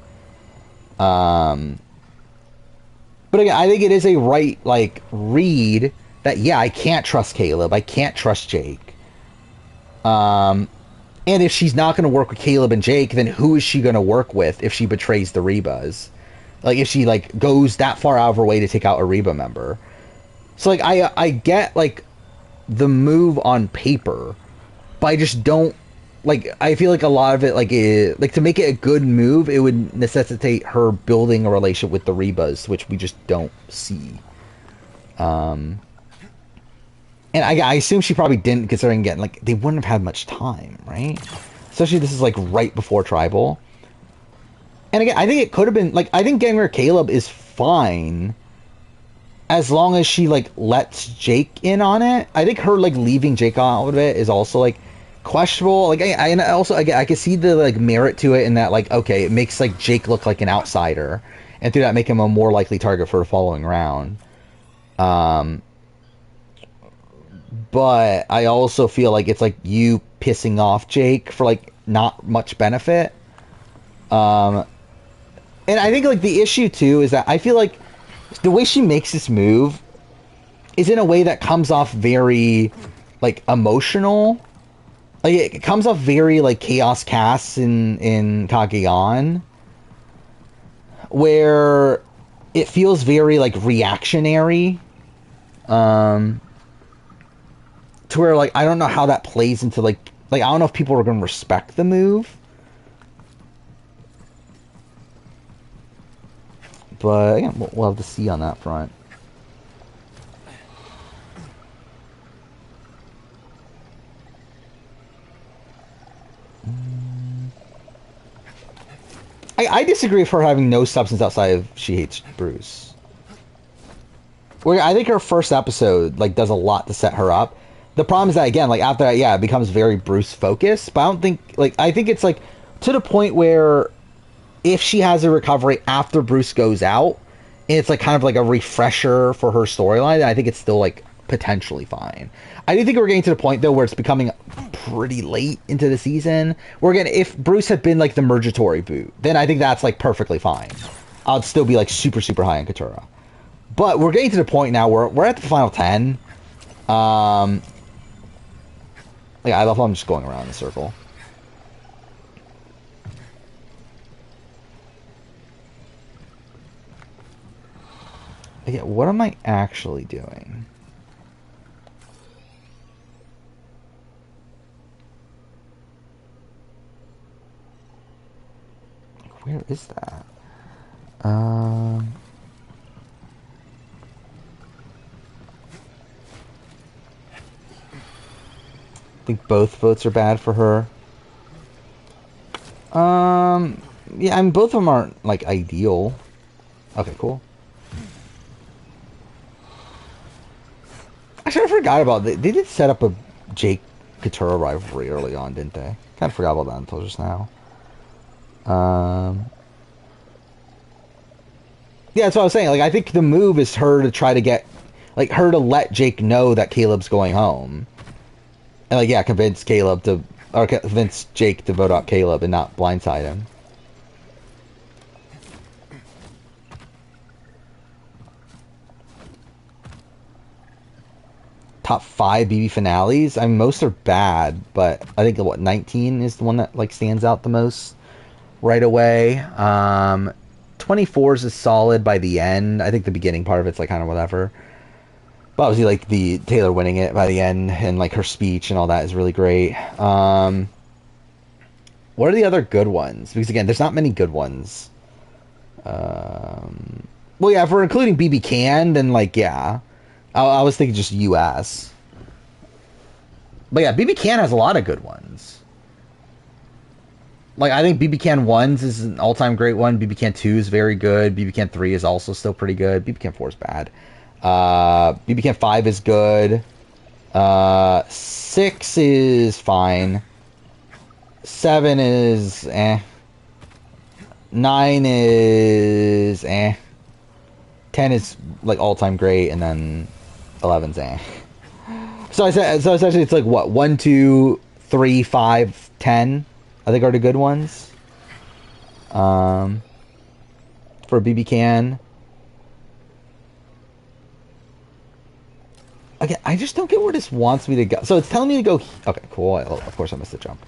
But, again, I think it is a right, like, read that, yeah, I can't trust Caleb. I can't trust Jake. And if she's not going to work with Caleb and Jake, then who is she going to work with if she betrays the Rebuzz? Like, if she, like, goes that far out of her way to take out a Reba member. So, like, I get, like, the move on paper, but I just don't, like, I feel like a lot of it, like, to make it a good move, it would necessitate her building a relationship with the Rebuzz, which we just don't see. And I assume she probably didn't, considering, again, like, they wouldn't have had much time, right? Especially this is, like, right before Tribal. And again, I think it could have been, like, I think getting rid of Caleb is fine as long as she, like, lets Jake in on it. I think her, like, leaving Jake out of it is also, like, questionable. Like, and also, again, I can see the, like, merit to it in that, like, okay, it makes, like, Jake look like an outsider. And through that, make him a more likely target for the following round. But I also feel like it's like you pissing off Jake for like not much benefit. And I think like the issue too is that I feel like the way she makes this move is in a way that comes off very like emotional. Like it comes off very like Chaos Casts in Kageyan, where it feels very like reactionary. To where like I don't know how that plays into like I don't know if people are going to respect the move. But yeah, we'll have to see on that front. I disagree with her having no substance outside of she hates Bruce. Where I think her first episode like does a lot to set her up. The problem is that again, like after that, yeah, it becomes very Bruce focused. But I don't think like I think it's like to the point where if she has a recovery after Bruce goes out, and it's like kind of like a refresher for her storyline, I think it's still like potentially fine. I do think we're getting to the point though where it's becoming pretty late into the season. We're gonna if Bruce had been like the Murgatory boot, then I think that's like perfectly fine. I'd still be like super high on Katura. But we're getting to the point now where we're at the final 10. Like I love how I'm just going around in a circle. Okay, what am I actually doing? Where is that? I think both votes are bad for her. Yeah, I mean, both of them aren't, like, ideal. Okay, cool. Actually, I forgot about it. They did set up a Jake Katura rivalry early on, didn't they? Kind of forgot about that until just now. Yeah, that's what I was saying. Like, I think the move is her to try to get, like, her to let Jake know that Caleb's going home. And, like, yeah, convince Caleb to, or convince Jake to vote out Caleb and not blindside him. Top 5 BB finales? I mean, most are bad, but I think, what, 19 is the one that, like, stands out the most right away. 24's is solid by the end. I think the beginning part of it's, like, kind of whatever. But obviously, like, the Taylor winning it by the end and, like, her speech and all that is really great. What are the other good ones? Because, again, there's not many good ones. Well, yeah, if we're including BB Can, then, like, yeah. I was thinking just US. But, yeah, BB Can has a lot of good ones. Like, I think BB Can 1s is an all-time great one. BB Can 2 is very good. BB Can 3 is also still pretty good. BB Can 4 is bad. BB Can 5 is good. 6 is fine. 7 is eh. 9 is eh. 10 is like all-time great, and then 11's eh. So essentially it's like what 1, 2, 3, 5, 10. I think are the good ones. For BB Can. Again, I just don't get where this wants me to go. So it's telling me to go. Okay, cool. Of course, I missed the jump.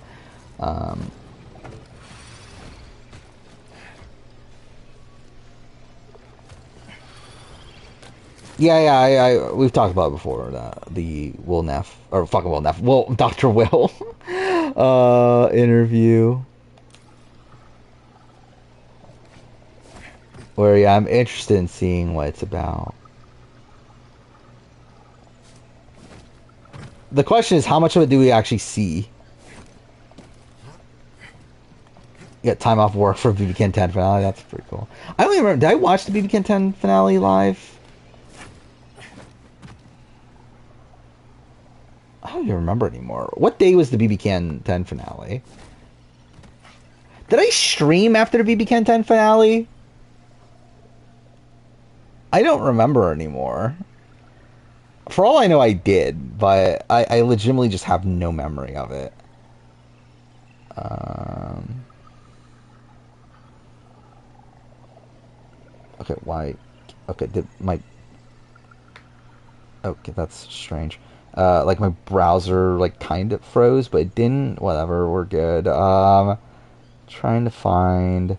Yeah. We've talked about it before. The Will Neff or fucking Will Neff. Will Dr. Will interview. Where yeah, I'm interested in seeing what it's about. The question is, how much of it do we actually see? Get time off work for BB Can 10 finale. That's pretty cool. I don't even remember. Did I watch the BB Can 10 finale live? I don't even remember anymore. What day was the BB Can 10 finale? Did I stream after the BB Can 10 finale? I don't remember anymore. For all I know, I did, but I legitimately just have no memory of it. Okay, why? Okay, did my... Okay, that's strange. Like my browser like kind of froze, but it didn't. Whatever, we're good. Trying to find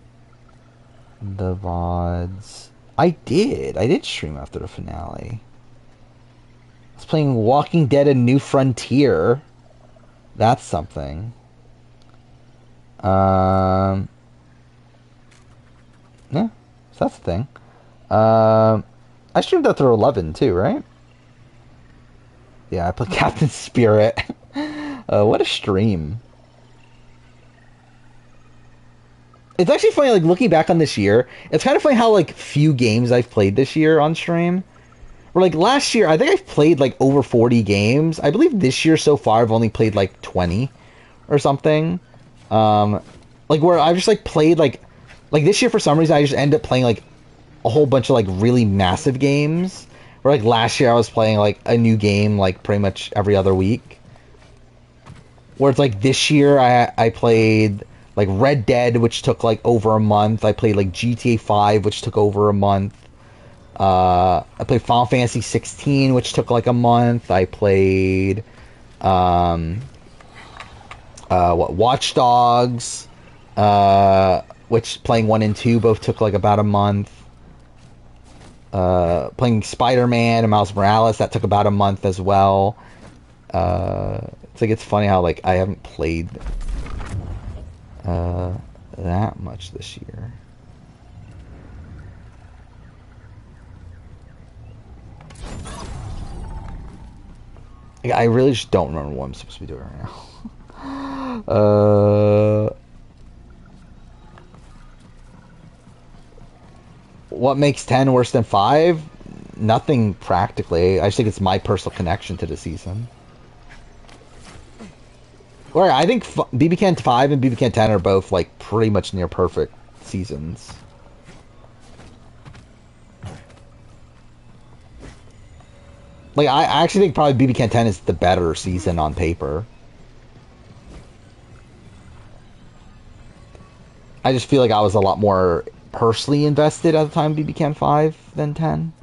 the VODs. I did stream after the finale. I was playing Walking Dead: A New Frontier. That's something. Yeah, so that's the thing. I streamed after 11 too, right? Yeah, I played Captain Spirit. What a stream. It's actually funny, like, looking back on this year, it's kind of funny how, like, few games I've played this year on stream. Or, like, last year, I think I've played, like, over 40 games. I believe this year so far I've only played, like, 20 or something. Like, where I've just, like, played, like, this year for some reason I just end up playing, like, a whole bunch of, like, really massive games. Where, like, last year I was playing, like, a new game, like, pretty much every other week. Where it's, like, this year I played... like Red Dead, which took like over a month. I played like GTA 5, which took over a month. I played Final Fantasy 16, which took like a month. I played Watch Dogs, which playing 1 and 2 both took like about a month. Playing Spider-Man and Miles Morales, that took about a month as well. It's like, it's funny how like I haven't played that much this year. Like, I really just don't remember what I'm supposed to be doing right now. What makes 10 worse than 5? Nothing practically. I just think it's my personal connection to the season. Or I think BB-Can 5 and BB-Can 10 are both like pretty much near perfect seasons. Like I actually think probably BB-Can 10 is the better season on paper. I just feel like I was a lot more personally invested at the time BB-Can 5 than 10.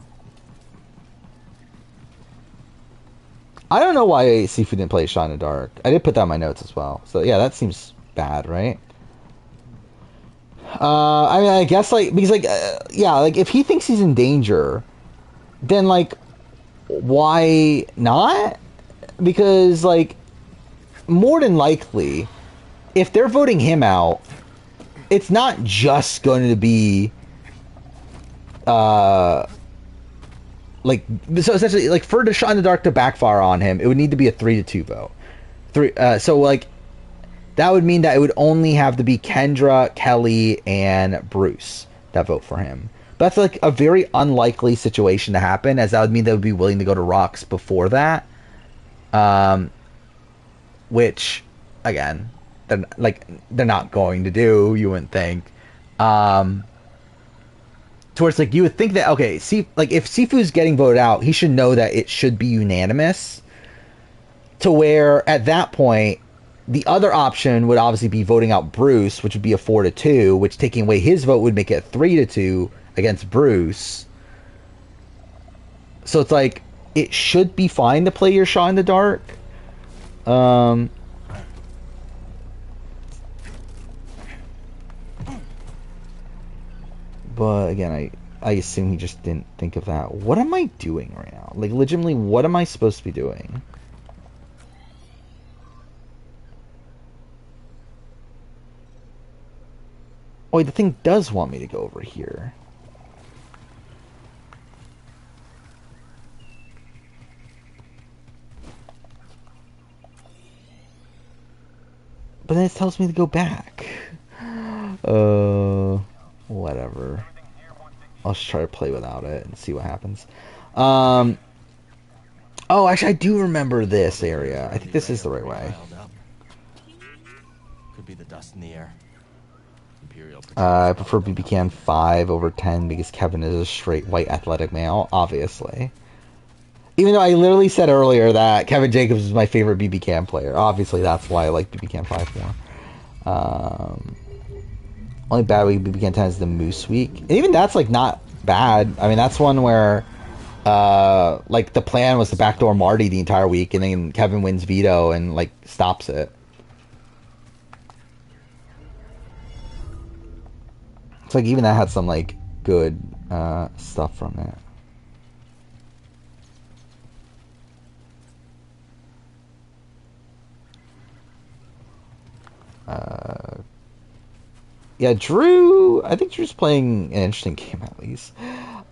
I don't know why Sifu didn't play Shot in the Dark. I did put that in my notes as well. So yeah, that seems bad, right? I mean, I guess like because like yeah, like if he thinks he's in danger, then like why not? Because like more than likely, if they're voting him out, it's not just going to be like, so essentially, like, for the Shot in the Dark to backfire on him, it would need to be a 3-2 vote. So, like, that would mean that it would only have to be Kendra, Kelly, and Bruce that vote for him. But that's, like, a very unlikely situation to happen, as that would mean they would be willing to go to Rocks before that. Which, again, they're not going to do, you wouldn't think. Towards like you would think that okay, see, like if Sifu's getting voted out, he should know that it should be unanimous. To where at that point, the other option would obviously be voting out Bruce, which would be a 4-2, which taking away his vote would make it 3-2 against Bruce. So it's like it should be fine to play your Shot in the Dark. But again, I assume he just didn't think of that. What am I doing right now? Like, legitimately, what am I supposed to be doing? Oh, wait, the thing does want me to go over here. But then it tells me to go back. Whatever. I'll just try to play without it and see what happens. Oh, actually, I do remember this area. I think this is the right way. Could be the dust in the air. I prefer BB-Can 5 over 10 because Kevin is a straight white athletic male, obviously. Even though I literally said earlier that Kevin Jacobs is my favorite BB-Can player. Obviously, that's why I like BB-Can 5 more. Only bad week BB-Can 10 is the Moose week. And even that's like not bad. I mean, that's one where, like, the plan was to backdoor Marty the entire week, and then Kevin wins veto and, like, stops it. It's like, even that had some, like, good, stuff from it. Yeah, Drew, I think Drew's playing an interesting game, at least.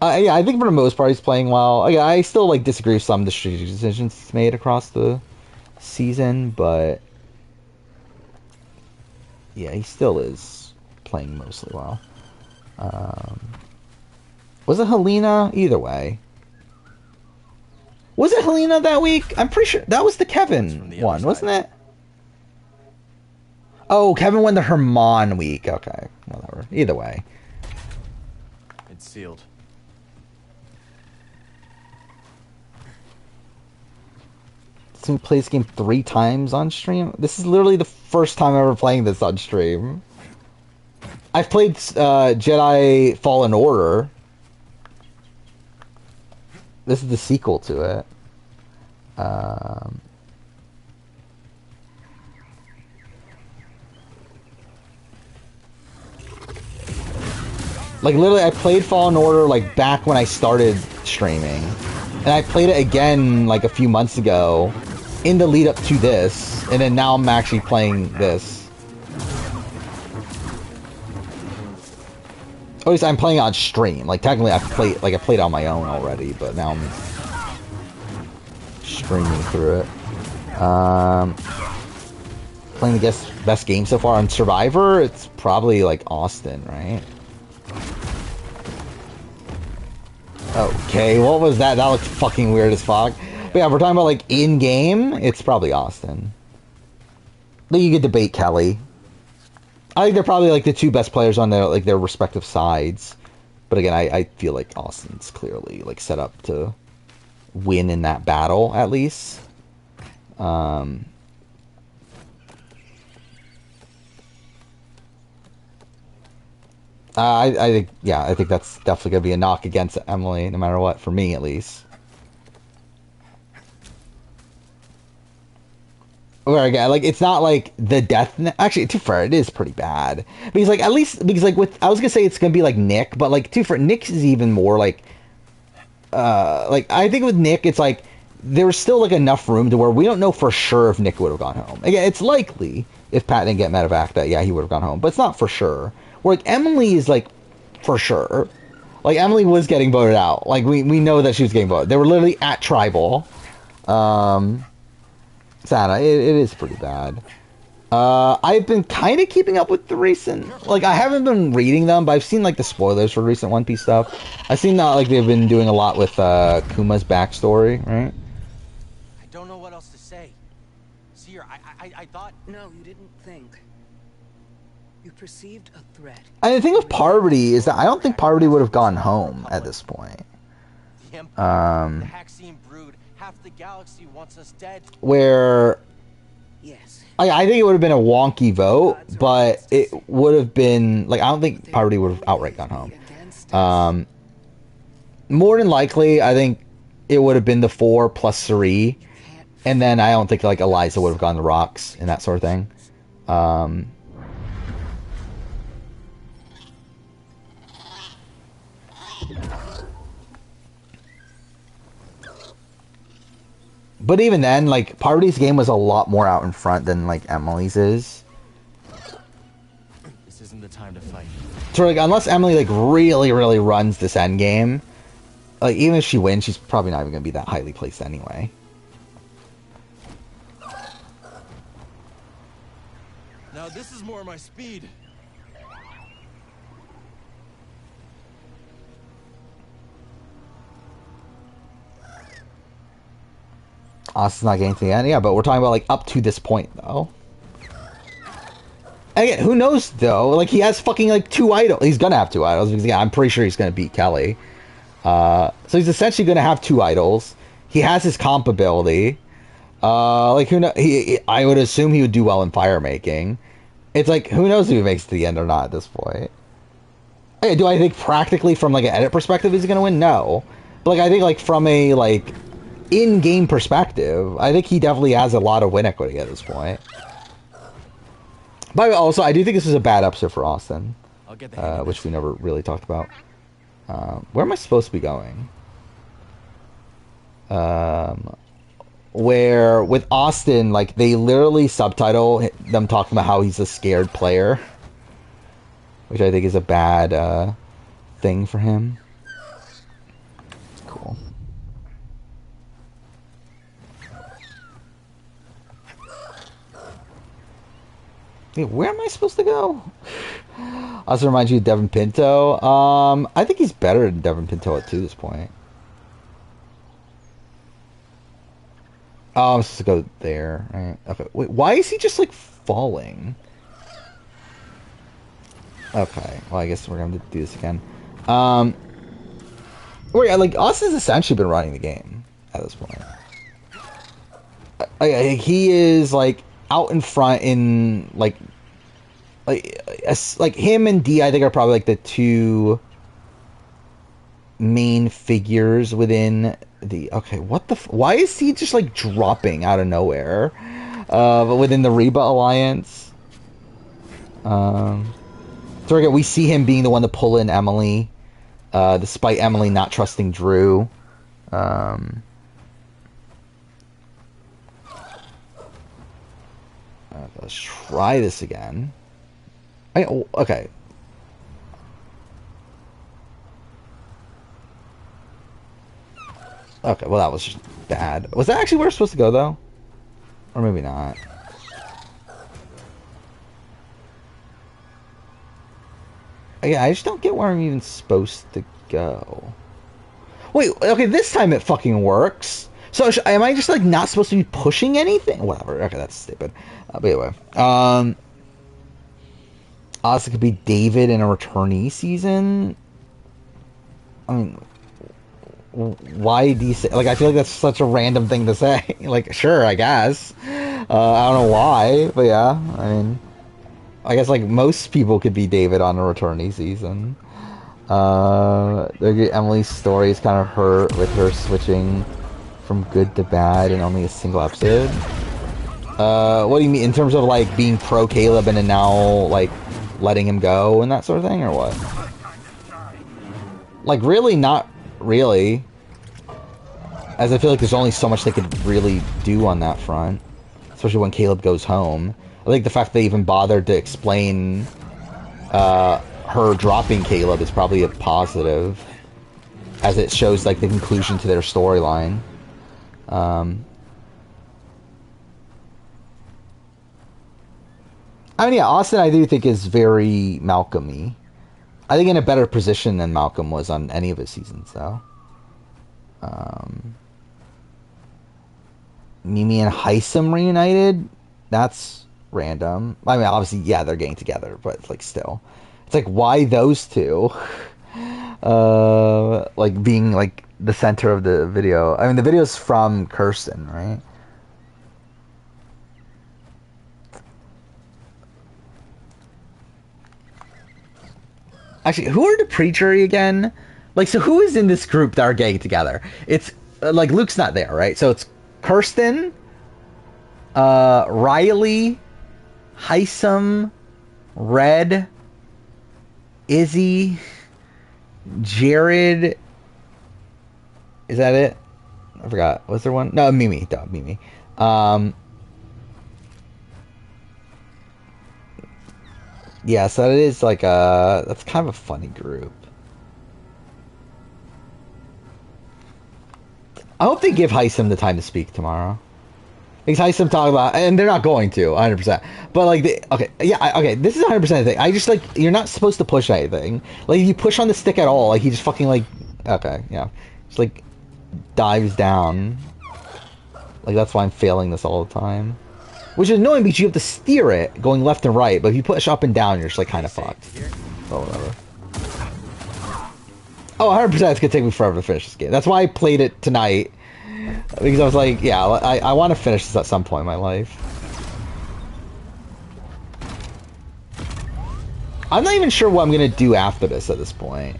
Yeah, I think for the most part he's playing well. I still, like, disagree with some of the strategic decisions he's made across the season, but yeah, he still is playing mostly well. Was it Helena? Either way. Was it Helena that week? I'm pretty sure that was the Kevin one, wasn't it? Oh, Kevin won the Herman week. Okay, whatever. Either way. It's sealed. So we play this game 3 times on stream? This is literally the first time ever playing this on stream. I've played Jedi Fallen Order. This is the sequel to it. Like, literally, I played Fallen Order, like, back when I started streaming. And I played it again, like, a few months ago, in the lead up to this. And then now I'm actually playing this. At least I'm playing on stream. Like, technically, I played on my own already, but now I'm streaming through it. Playing the best game so far on Survivor, it's probably, like, Austin, right? Okay, what was that? That looked fucking weird as fuck. But yeah, if we're talking about, like, in-game, it's probably Austin. But you could debate Kelly. I think they're probably, like, the 2 best players on their, like, their respective sides. But again, I feel like Austin's clearly, like, set up to win in that battle, at least. I think that's definitely gonna be a knock against Emily, no matter what, for me at least. Where again, like, it's not like the death. Actually, to be fair, it is pretty bad. Because, like, at least because, like, with I was gonna say it's gonna be like Nick, but, like, to fair, Nick's is even more like I think with Nick, it's like there's still, like, enough room to where we don't know for sure if Nick would have gone home. Again, it's likely if Pat didn't get medevac that he would have gone home, but it's not for sure. Where, like, Emily is, like, for sure. Like, Emily was getting voted out. Like, we know that she was getting voted. They were literally at Tribal. Sad. It is pretty bad. I've been kind of keeping up with the recent... Like, I haven't been reading them, but I've seen, like, the spoilers for recent One Piece stuff. I've seen that, like, they've been doing a lot with Kuma's backstory, right? I don't know what else to say. Seer, I thought... No, you didn't think. You perceived a threat. And the thing with Parvati is that I don't think Parvati would have gone home at this point. The Empire, the Haxian brood, half the galaxy wants us dead. Where... Yes. I think it would have been a wonky vote, but it would have been... Like, I don't think Parvati would have outright gone home. More than likely, I think it would have been the 4 plus 3. And then I don't think, like, Eliza would have gone the rocks and that sort of thing. But even then, like, Parvati's game was a lot more out in front than, like, Emily's is. This isn't the time to fight. So, like, unless Emily, like, really, really runs this end game, like, even if she wins, she's probably not even going to be that highly placed anyway. Now this is more my speed. Austin's not getting to the end, yeah, but we're talking about, like, up to this point, though. And again, who knows, though? Like, he has fucking, like, 2 idols. He's gonna have 2 idols, because, yeah, I'm pretty sure he's gonna beat Kelly. So he's essentially gonna have 2 idols. He has his comp ability. Like, who knows? I would assume he would do well in fire making. It's like, who knows if he makes it to the end or not at this point. Hey, do I think practically from like an edit perspective he's gonna win? No. But like I think like from a like in-game perspective, I think he definitely has a lot of win equity at this point. But also, I do think this is a bad episode for Austin, I'll get the hang of which this. we never really talked about. Where am I supposed to be going? Where with Austin, like they literally subtitle them talking about how he's a scared player, which I think is a bad thing for him. Cool. Hey, where am I supposed to go? Also reminds you of Devin Pinto. I think he's better than Devin Pinto at this point. Oh, I'm supposed to go there. Right. Okay. Wait, why is he just like falling? Okay. Well, I guess we're gonna have to do this again. Wait, like Austin's essentially been running the game at this point. He is like out in front in like him and D. I think are probably like the two main figures within the. Okay, what the? Why is he just like dropping out of nowhere? Within the Reba Alliance. So again, we see him being the one to pull in Emily, despite Emily not trusting Drew. Let's try this again. Okay. Okay, well that was just bad. Was that actually where we're supposed to go though? Or maybe not. Yeah, I just don't get where I'm even supposed to go. Wait, okay, this time it fucking works. So am I just like not supposed to be pushing anything? Whatever. Okay, that's stupid. But anyway, also could be David in a returnee season. I mean, why do you say? Like, I feel like that's such a random thing to say. Like, sure, I guess. I don't know why, but yeah. I mean, I guess like most people could be David on a returnee season. Emily's story is kind of her with her switching from good to bad in only a single episode. What do you mean in terms of like being pro Caleb and then now like letting him go and that sort of thing, or what? Like really, not really. As I feel like there's only so much they could really do on that front, especially when Caleb goes home. I think the fact they even bothered to explain her dropping Caleb is probably a positive, as it shows like the conclusion to their storyline. I mean, yeah, Austin I do think is very Malcolm-y. I think in a better position than Malcolm was on any of his seasons, though. Mimi and Heisem reunited? That's random. I mean, obviously, yeah, they're getting together, but like still. It's like, why those two? Like being like the center of the video. I mean, the video's from Kirsten, right? Actually, who are the pre-jury again? Like, so who is in this group that are getting together? It's like Luke's not there, right? So it's Kirsten, Riley, Heisem, Red, Izzy, Jared. Is that it? I forgot. Was there one? No, Mimi. Duh, Mimi. Yeah, so it is like that's kind of a funny group. I hope they give Heisem the time to speak tomorrow. Because Heisem talk about, and they're not going to, 100%. But like, okay, yeah, okay, this is 100% the thing. I just like, you're not supposed to push anything. Like, if you push on the stick at all, like, he just fucking like, okay, yeah, just like dives down. Like, that's why I'm failing this all the time. Which is annoying because you have to steer it going left and right, but if you push up and down, you're just like kind of fucked. Oh, whatever. Oh, 100% it's gonna take me forever to finish this game. That's why I played it tonight. Because I was like, yeah, I want to finish this at some point in my life. I'm not even sure what I'm gonna do after this at this point.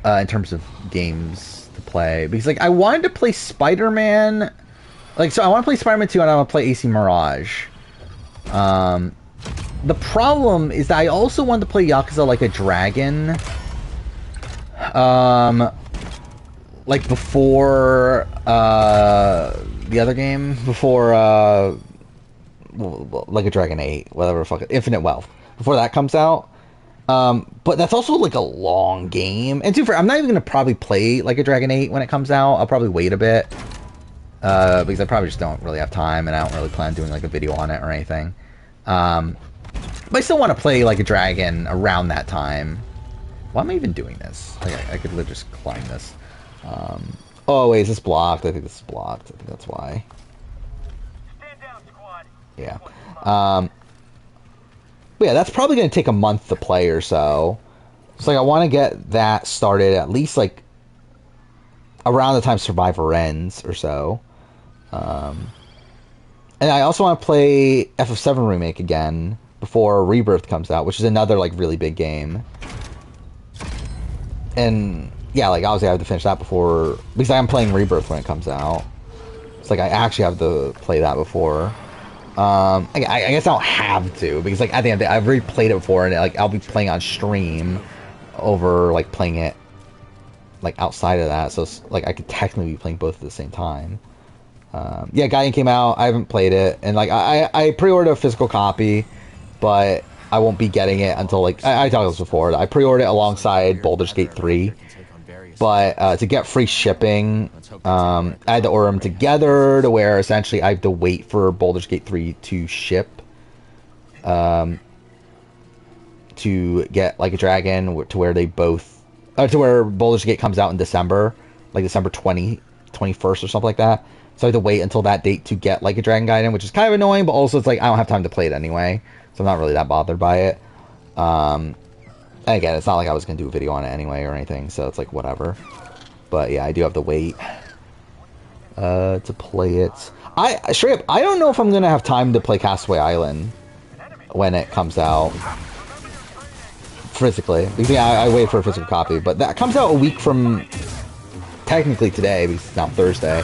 In terms of games to play, because like I wanted to play Spider-Man, like so I want to play Spider-Man 2 and I want to play AC Mirage. The problem is that I also want to play Yakuza Like a Dragon. Like before the other game, before Like a Dragon 8, whatever the fuck, Infinite Wealth, before that comes out. But that's also like a long game, and I'm not even gonna probably play Like a Dragon 8 when it comes out. I'll probably wait a bit because I probably just don't really have time, and I don't really plan on doing like a video on it or anything. But I still want to play Like a Dragon around that time. Why am I even doing this? Like I could literally just climb this. Oh wait, is this blocked? I think this is blocked. I think that's why. Stand down, squad. Yeah. But yeah, that's probably going to take a month to play or so. So like I want to get that started at least like around the time Survivor ends or so. And I also want to play FF7 Remake again before Rebirth comes out, which is another like really big game. And yeah, like obviously I have to finish that before, because I'm playing Rebirth when it comes out. It's like I actually have to play that before. I guess I don't have to, because like at the end of the day, I've already played it before, and like I'll be playing on stream over like playing it like outside of that, so it's, like I could technically be playing both at the same time. Yeah, Gaiden came out. I haven't played it, and like I pre-ordered a physical copy, but I won't be getting it until like I talked about this before. I pre-ordered it alongside Baldur's Gate 3, but to get free shipping, I had to order them together, to where essentially I have to wait for Baldur's Gate 3 to ship, to get Like a Dragon, to where they both, to where Baldur's Gate comes out in December, like December 21st or something like that. So I have to wait until that date to get Like a Dragon Gaiden, which is kind of annoying, but also it's like I don't have time to play it anyway, so I'm not really that bothered by it. And again, it's not like I was going to do a video on it anyway or anything, so it's like whatever. But yeah, I do have to wait to play it. Straight up, I don't know if I'm going to have time to play Castaway Island when it comes out physically, because yeah, I wait for a physical copy, but that comes out a week from technically today, because it's now Thursday.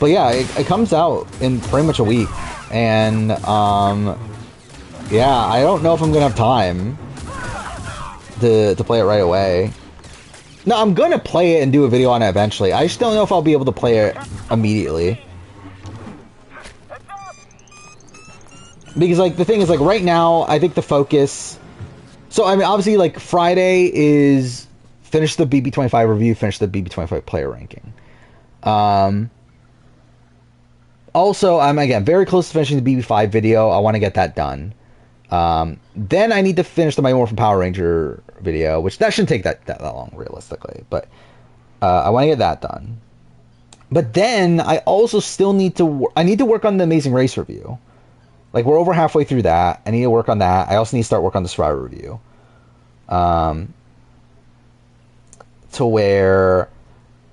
But yeah, it comes out in pretty much a week, and yeah, I don't know if I'm gonna have time to play it right away. No, I'm gonna play it and do a video on it eventually. I just don't know if I'll be able to play it immediately. Because like the thing is, like right now, I think the focus. So I mean, obviously, like Friday is finish the BB25 review, finish the BB25 player ranking. Also, I'm again very close to finishing the BB5 video. I want to get that done. Then I need to finish the Mighty Morphin Power Ranger video, which that shouldn't take that long realistically. But I want to get that done. But then I also still need to I need to work on the Amazing Race review. Like we're over halfway through that. I need to work on that. I also need to start work on the Survivor review. To where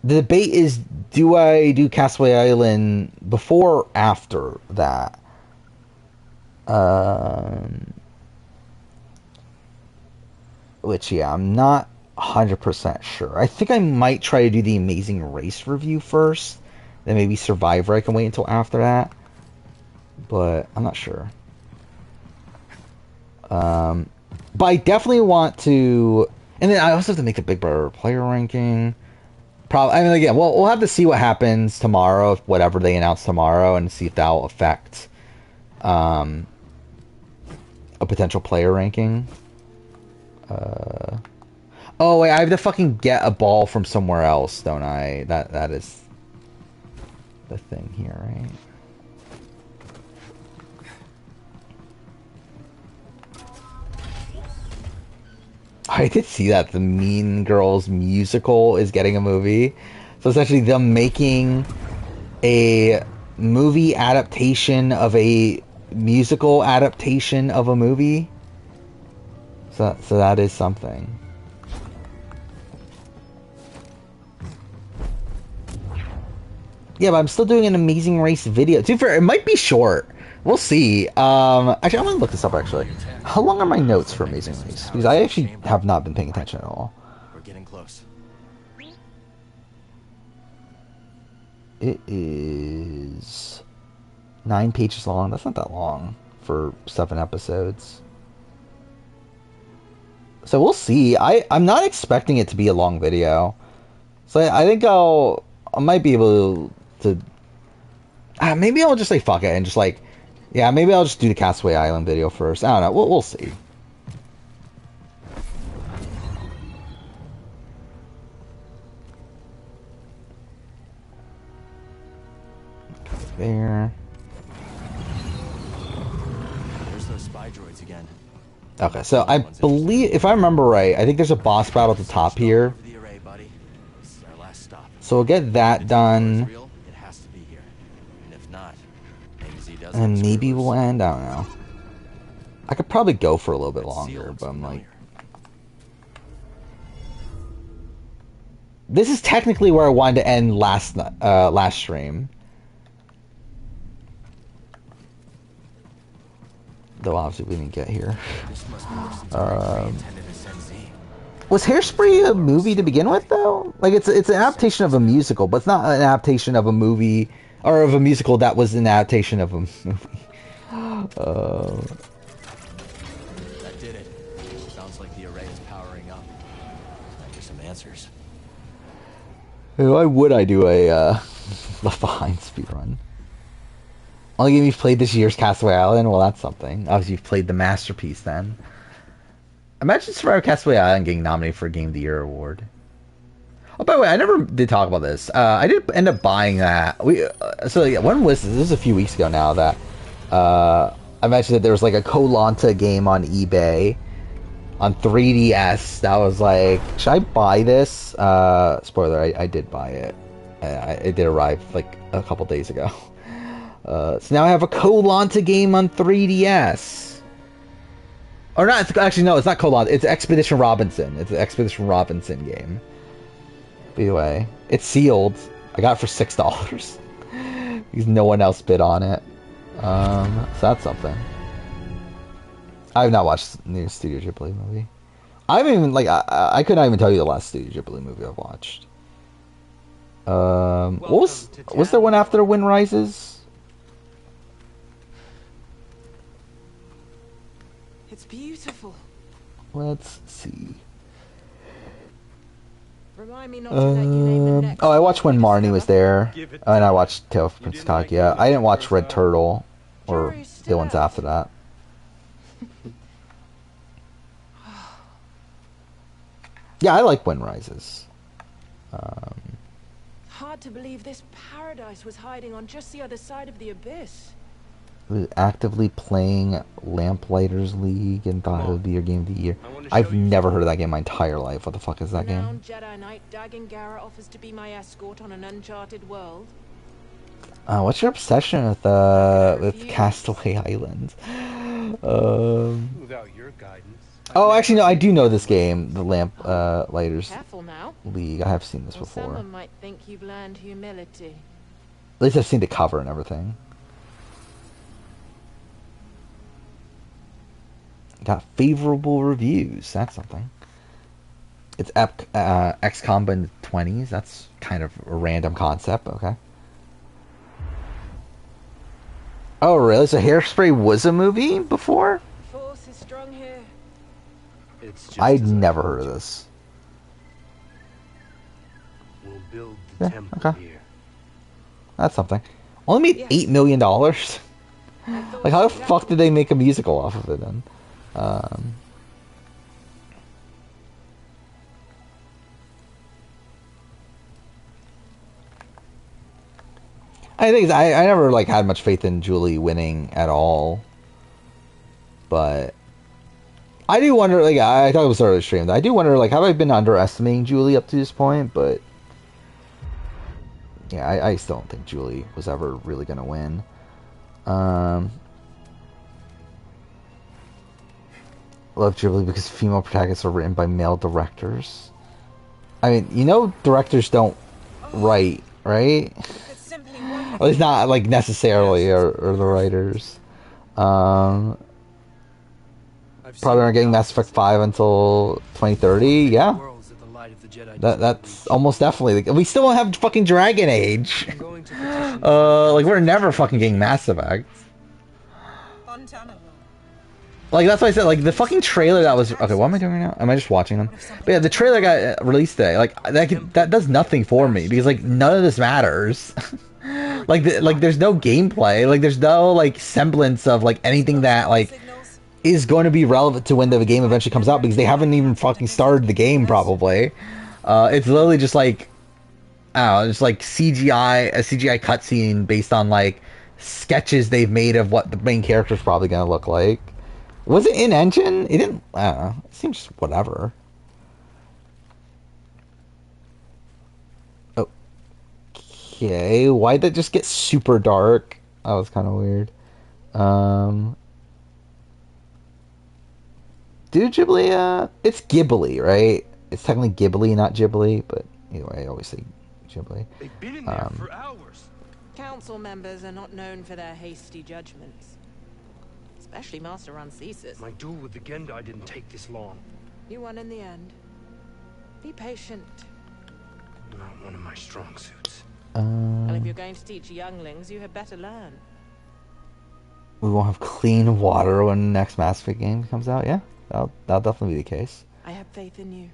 the debate is, do I do Castaway Island before or after that? Which, yeah, I'm not 100% sure. I think I might try to do the Amazing Race review first, then maybe Survivor I can wait until after that. But I'm not sure. But I definitely want to, and then I also have to make the Big Brother player ranking. Probably, I mean, again, we'll have to see what happens tomorrow, if whatever they announce tomorrow, and see if that will affect a potential player ranking. Oh wait, I have to fucking get a ball from somewhere else, don't I? That is the thing here, right? I did see that the Mean Girls musical is getting a movie. So it's actually them making a movie adaptation of a musical adaptation of a movie. So that is something. Yeah, but I'm still doing an Amazing Race video. To be fair, it might be short. We'll see. Actually, I'm gonna look this up. Actually, how long are my notes for Amazing Race? Because I actually have not been paying attention at all. We're getting close. It is 9 pages long. That's not that long for 7 episodes. So we'll see. I'm not expecting it to be a long video. So I think I might be able to. Maybe I'll just say fuck it and just like, yeah, maybe I'll just do the Castaway Island video first. I don't know. We'll see. There. There's those spy droids again. Okay, so I believe, if I remember right, I think there's a boss battle at the top here. Over the array, buddy. This is our last stop. So we'll get that If done. it's real, it has to be here. And if not, AZ doesn't And maybe screw us. we'll end. I don't know. I could probably go for a little bit That longer, seal looks but I'm like, familiar. this is technically where I wanted to end last stream. Though obviously we didn't get here. This must be where Centauri intended to send Z. Was Hairspray a movie to begin with, though? Like, it's an adaptation of a musical, but it's not an adaptation of a movie, or of a musical that was an adaptation of a movie. That did it. Sounds like the array is powering up. Time for some answers. Why would I do a Left Behind speedrun? Only game you've played this year's Castaway Island? Well, that's something. Obviously, you've played the masterpiece then. Imagine Survivor Castaway Island getting nominated for a Game of the Year award. Oh, by the way, I never did talk about this. I did end up buying that. When was this? This was a few weeks ago now that I mentioned that there was like a Koh-Lanta game on eBay on 3DS. That was like, should I buy this? Spoiler, I did buy it. It did arrive like a couple days ago. So now I have a Koh-Lanta game on 3DS. Or not, actually no, it's not Koh-Lanta, it's Expedition Robinson. It's an Expedition Robinson game. But anyway, it's sealed. I got it for $6. Because no one else bid on it. So that's something. I have not watched the new Studio Ghibli movie. I haven't even, like, I could not even tell you the last Studio Ghibli movie I've watched. What was there one after Wind Rises? It's beautiful. Let's see. Remind me not to let you name the next. Oh, I watched when Marnie was there, Give it and I watched Tale of Prince didn't like Kaguya. I didn't watch Red Turtle, or Jury's the still ones out. after that. Yeah, I like Wind Rises. Hard to believe this paradise was hiding on just the other side of the abyss. Was actively playing Lamplighters League and thought it would be your game of the year. I wanna show I've you never heard of that game in my entire life. What the fuck is that game? Renowned Jedi Knight Dagan Gera offers to be my escort on an uncharted world. What's your obsession with Castaway Island? Without your guidance. Oh, actually, no, I do know this game, the Lamplighters Careful now, League. I have seen this or before. someone might think you've learned humility. At least I've seen the cover and everything. Got favorable reviews. That's something. It's XCOM in the 20s. That's kind of a random concept. Okay. Oh, really? So Hairspray was a movie before? The force is strong here. It's just I'd as I never told heard of you. this. We'll build the Yeah, temple okay. here. That's something. Only made Yes. $8 million. I Like, thought how the you'd fuck did they make a musical off of it then? I think I never like had much faith in Julie winning at all, but I do wonder. Like I thought it was sort of streamed. I do wonder like have I been underestimating Julie up to this point? But yeah, I still don't think Julie was ever really gonna win. Love Ghibli because female protagonists are written by male directors. I mean, you know, directors don't write, right? If it's simply At least not like necessarily, or the writers. I've Probably aren't getting Mass Effect 5 until 2030. Yeah, worlds that the light of the Jedi that's almost definitely. We still don't have fucking Dragon Age. I'm going to petition Like we're never fucking getting Mass Effect. Untenable. Like that's why I said like the fucking trailer that was okay. What am I doing right now? Am I just watching them? But yeah, the trailer got released today. Like that does nothing for me because like none of this matters. Like there's no gameplay. Like there's no like semblance of like anything that like is going to be relevant to when the game eventually comes out because they haven't even fucking started the game probably. It's literally just like I don't know, just like a CGI cutscene based on like sketches they've made of what the main character's probably gonna look like. Was it in engine? It didn't. I don't know. It seems just whatever. Okay, why'd that just get super dark? That was kind of weird. Dude, Ghibli, it's Ghibli, right? It's technically Ghibli, not Ghibli, but anyway, I always say Ghibli. They've been in there for hours. Council members are not known for their hasty judgments. Especially Master Rancesis. My duel with the Gendai didn't take this long. You won in the end. Be patient. Not one of my strong suits. And if you're going to teach younglings, you had better learn. We won't have clean water when the next Mass Effect game comes out. Yeah, that'll definitely be the case. I have faith in you.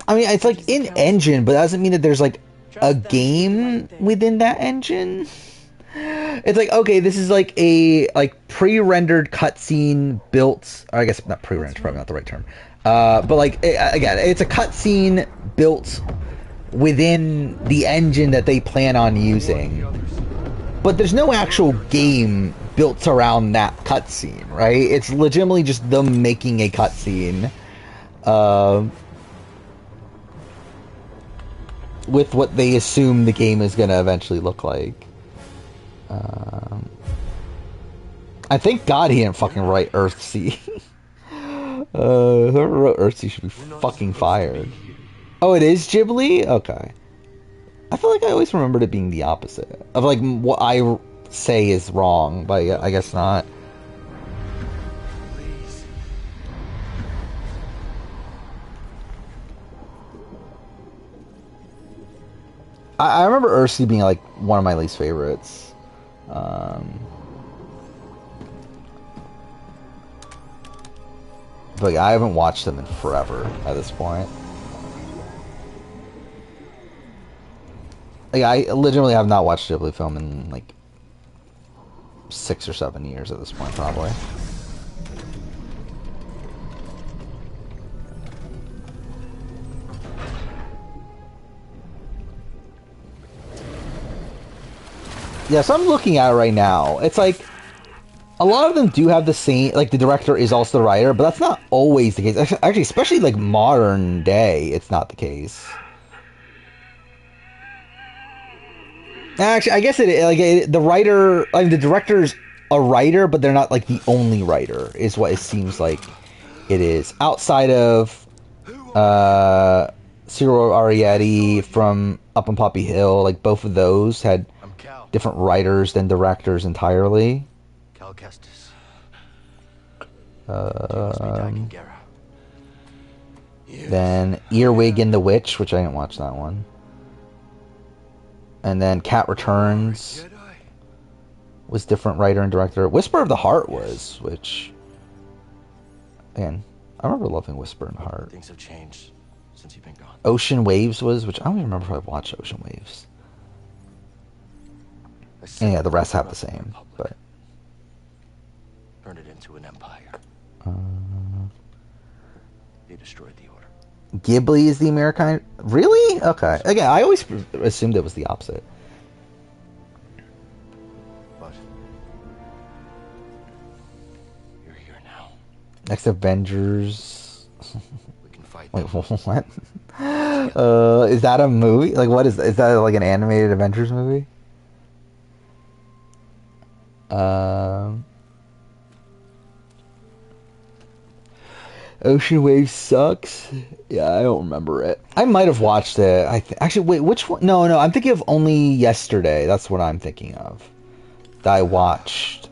I mean, it's like in engine, but that doesn't mean that there's like a game within that engine. It's like, okay, this is like a pre-rendered cutscene built, or I guess not pre-rendered, probably not the right term. But like again, it's a cutscene built within the engine that they plan on using. But there's no actual game built around that cutscene, right? It's legitimately just them making a cutscene with what they assume the game is going to eventually look like. I thank God he didn't fucking write Earthsea. Whoever wrote Earthsea should be fucking fired. Oh, it is Ghibli? Okay. I feel like I always remembered it being the opposite of like what I say is wrong, but I guess not. Please. I remember Earthsea being like one of my least favorites. But I haven't watched them in forever at this point. Like I legitimately have not watched a Ghibli film in like 6 or 7 years at this point, probably. Yeah, so I'm looking at it right now. It's like a lot of them do have the same, like the director is also the writer, but that's not always the case. Actually, especially like modern day, it's not the case. Actually, I guess the writer, I mean, the director's a writer, but they're not like the only writer, is what it seems like it is. Outside of Ciro Arietti from Up on Poppy Hill, like both of those had different writers than directors entirely. Cal Kestis. Then Earwig and the Witch, which I didn't watch that one. And then Cat Returns was different writer and director. Whisper of the Heart was, which, again, I remember loving Whisper in the Heart. Things have changed since you've been gone. Ocean Waves was, which I don't even remember if I watched Ocean Waves. And yeah, the rest have the same, but Turned it into an empire. They destroyed the order. Ghibli is the American. Really? Okay. Again, I always assumed it was the opposite. But you're here now. Next Avengers. We can fight. Wait, what? Is that a movie? Like, what is that? Like an animated Avengers movie? Ocean Wave sucks. Yeah, I don't remember it. I might have watched it. Actually, wait, which one? No, I'm thinking of Only Yesterday. That's what I'm thinking of. That I watched.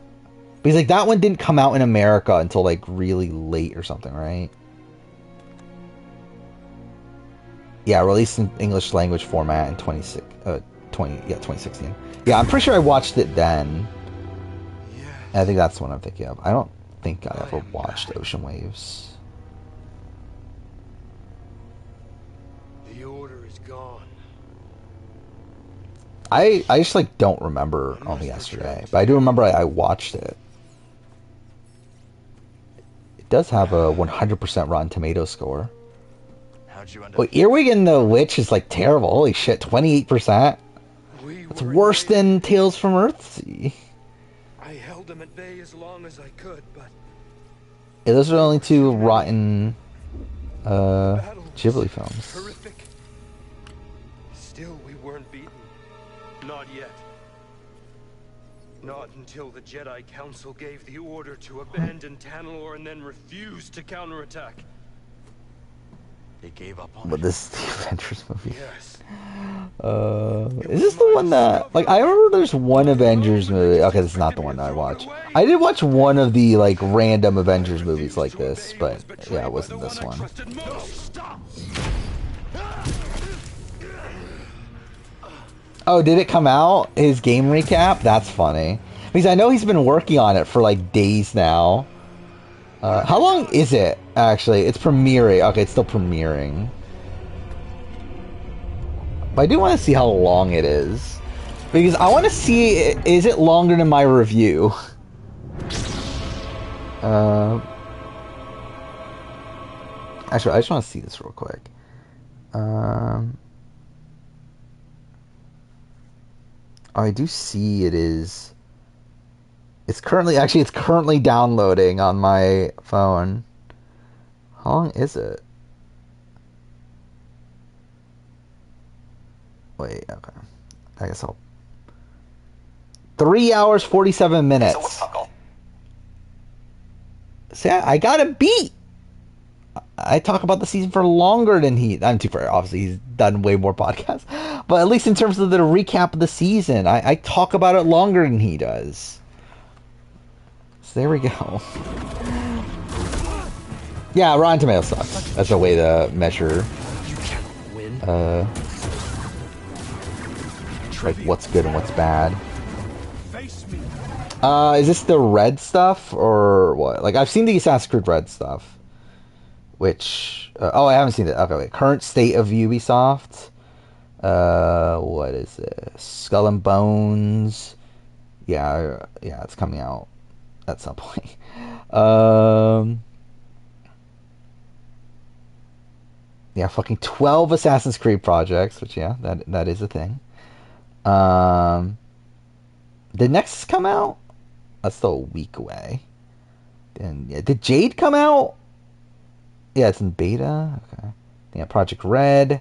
Because like that one didn't come out in America until like really late or something, right? Yeah, released in English language format in 2016. Yeah, I'm pretty sure I watched it then. I think that's what I'm thinking of. I don't think I ever watched Ocean Waves. The order is gone. I just like don't remember Only Yesterday, but I do remember I watched it. It does have a 100% Rotten Tomato score. How'd you end up? Well, Earwig and the Witch is like terrible. Holy shit, 28%. It's worse than Tales from Earthsea. I held them at bay as long as I could, but Yeah, those are the only two rotten Ghibli films. horrific. Still, we weren't beaten. Not yet. Not until the Jedi Council gave the order to abandon Tanalorr and then refused to counterattack. They gave up on But it. this is the Avengers movie. Yes. Is this the one that... Like, I remember there's one Avengers movie... Okay, this is not the one that I watched. I did watch one of the, like, random Avengers movies like this, but, yeah, it wasn't this one. Oh, did it come out? His game recap? That's funny. Because I know he's been working on it for, like, days now. How long is it, actually? It's premiering. Okay, it's still premiering. But I do want to see how long it is. Because I want to see, is it longer than my review? Actually, I just want to see this real quick. I do see it is... It's currently downloading on my phone. How long is it? Wait, okay. I guess I'll... 3 hours, 47 minutes. See, I got a beat! I talk about the season for longer than I'm too fair. Obviously, he's done way more podcasts. But at least in terms of the recap of the season, I talk about it longer than he does. So there we go. Yeah, Rotten Tomatoes sucks. That's a way to measure like what's good and what's bad. Is this the red stuff or what? Like, I've seen the Assassin's Creed Red stuff. Which oh, I haven't seen it. Okay, wait. Current state of Ubisoft. What is this? Skull and Bones. Yeah, it's coming out at some point. Yeah, fucking 12 Assassin's Creed projects, which yeah, that is a thing. Did Nexus come out? That's still a week away. And yeah, did Jade come out? Yeah, it's in beta. Okay. Yeah, Project Red,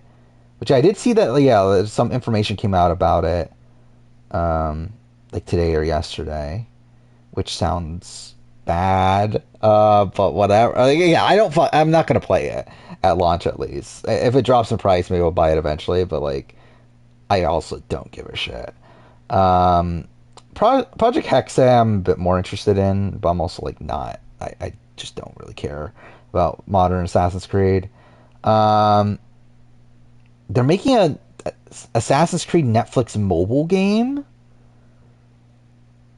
which I did see that. Yeah, some information came out about it, like today or yesterday, which sounds bad. But whatever. Yeah, I'm not gonna play it at launch. At least if it drops in price, maybe I'll buy it eventually. But like, I also don't give a shit. Project Hexa I'm a bit more interested in, but I'm also like not. I just don't really care about modern Assassin's Creed. They're making a Assassin's Creed Netflix mobile game.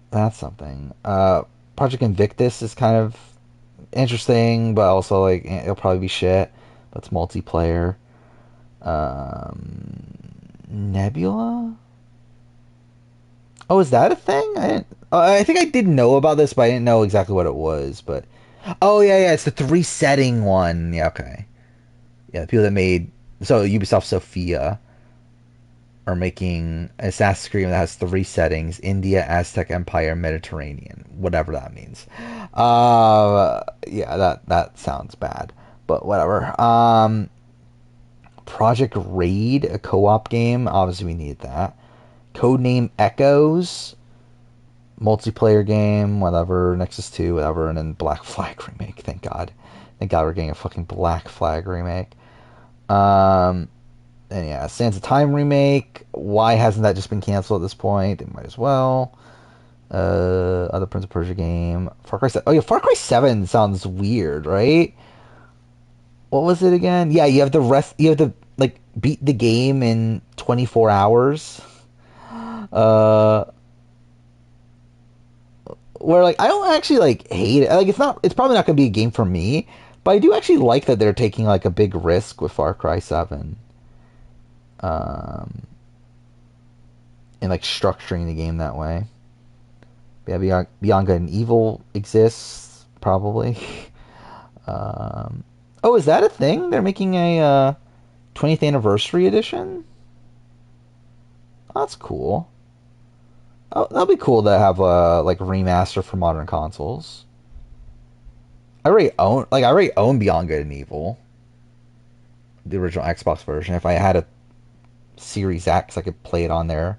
That's something. Project Invictus is kind of interesting, but also like it'll probably be shit. That's multiplayer. Nebula. Oh, is that a thing? I think I did know about this, but I didn't know exactly what it was. But oh yeah, it's the 3 setting one. Yeah, okay. Yeah, the people that made Ubisoft Sophia are making Assassin's Creed that has 3 settings: India, Aztec Empire, Mediterranean, whatever that means. Yeah, that sounds bad, but whatever. Project Raid, a co-op game. Obviously, we need that. Codename Echoes, multiplayer game, whatever. Nexus 2, whatever, and then Black Flag remake. Thank God. Thank God we're getting a fucking Black Flag remake. And yeah, Sands of Time remake. Why hasn't that just been canceled at this point? They might as well. Other Prince of Persia game. Far Cry 7. Oh yeah, Far Cry 7 sounds weird, right? What was it again? Yeah, you have to like beat the game in 24 hours. Where like I don't actually like hate it. Like it's probably not gonna be a game for me, but I do actually like that they're taking like a big risk with Far Cry 7. And like structuring the game that way. Yeah, Beyond Good and Evil exists, probably. Oh, is that a thing? They're making a 20th anniversary edition? Oh, that's cool. Oh, that'll be cool to have a like remaster for modern consoles. I already own Beyond Good and Evil, the original Xbox version. If I had a Series X, I could play it on there,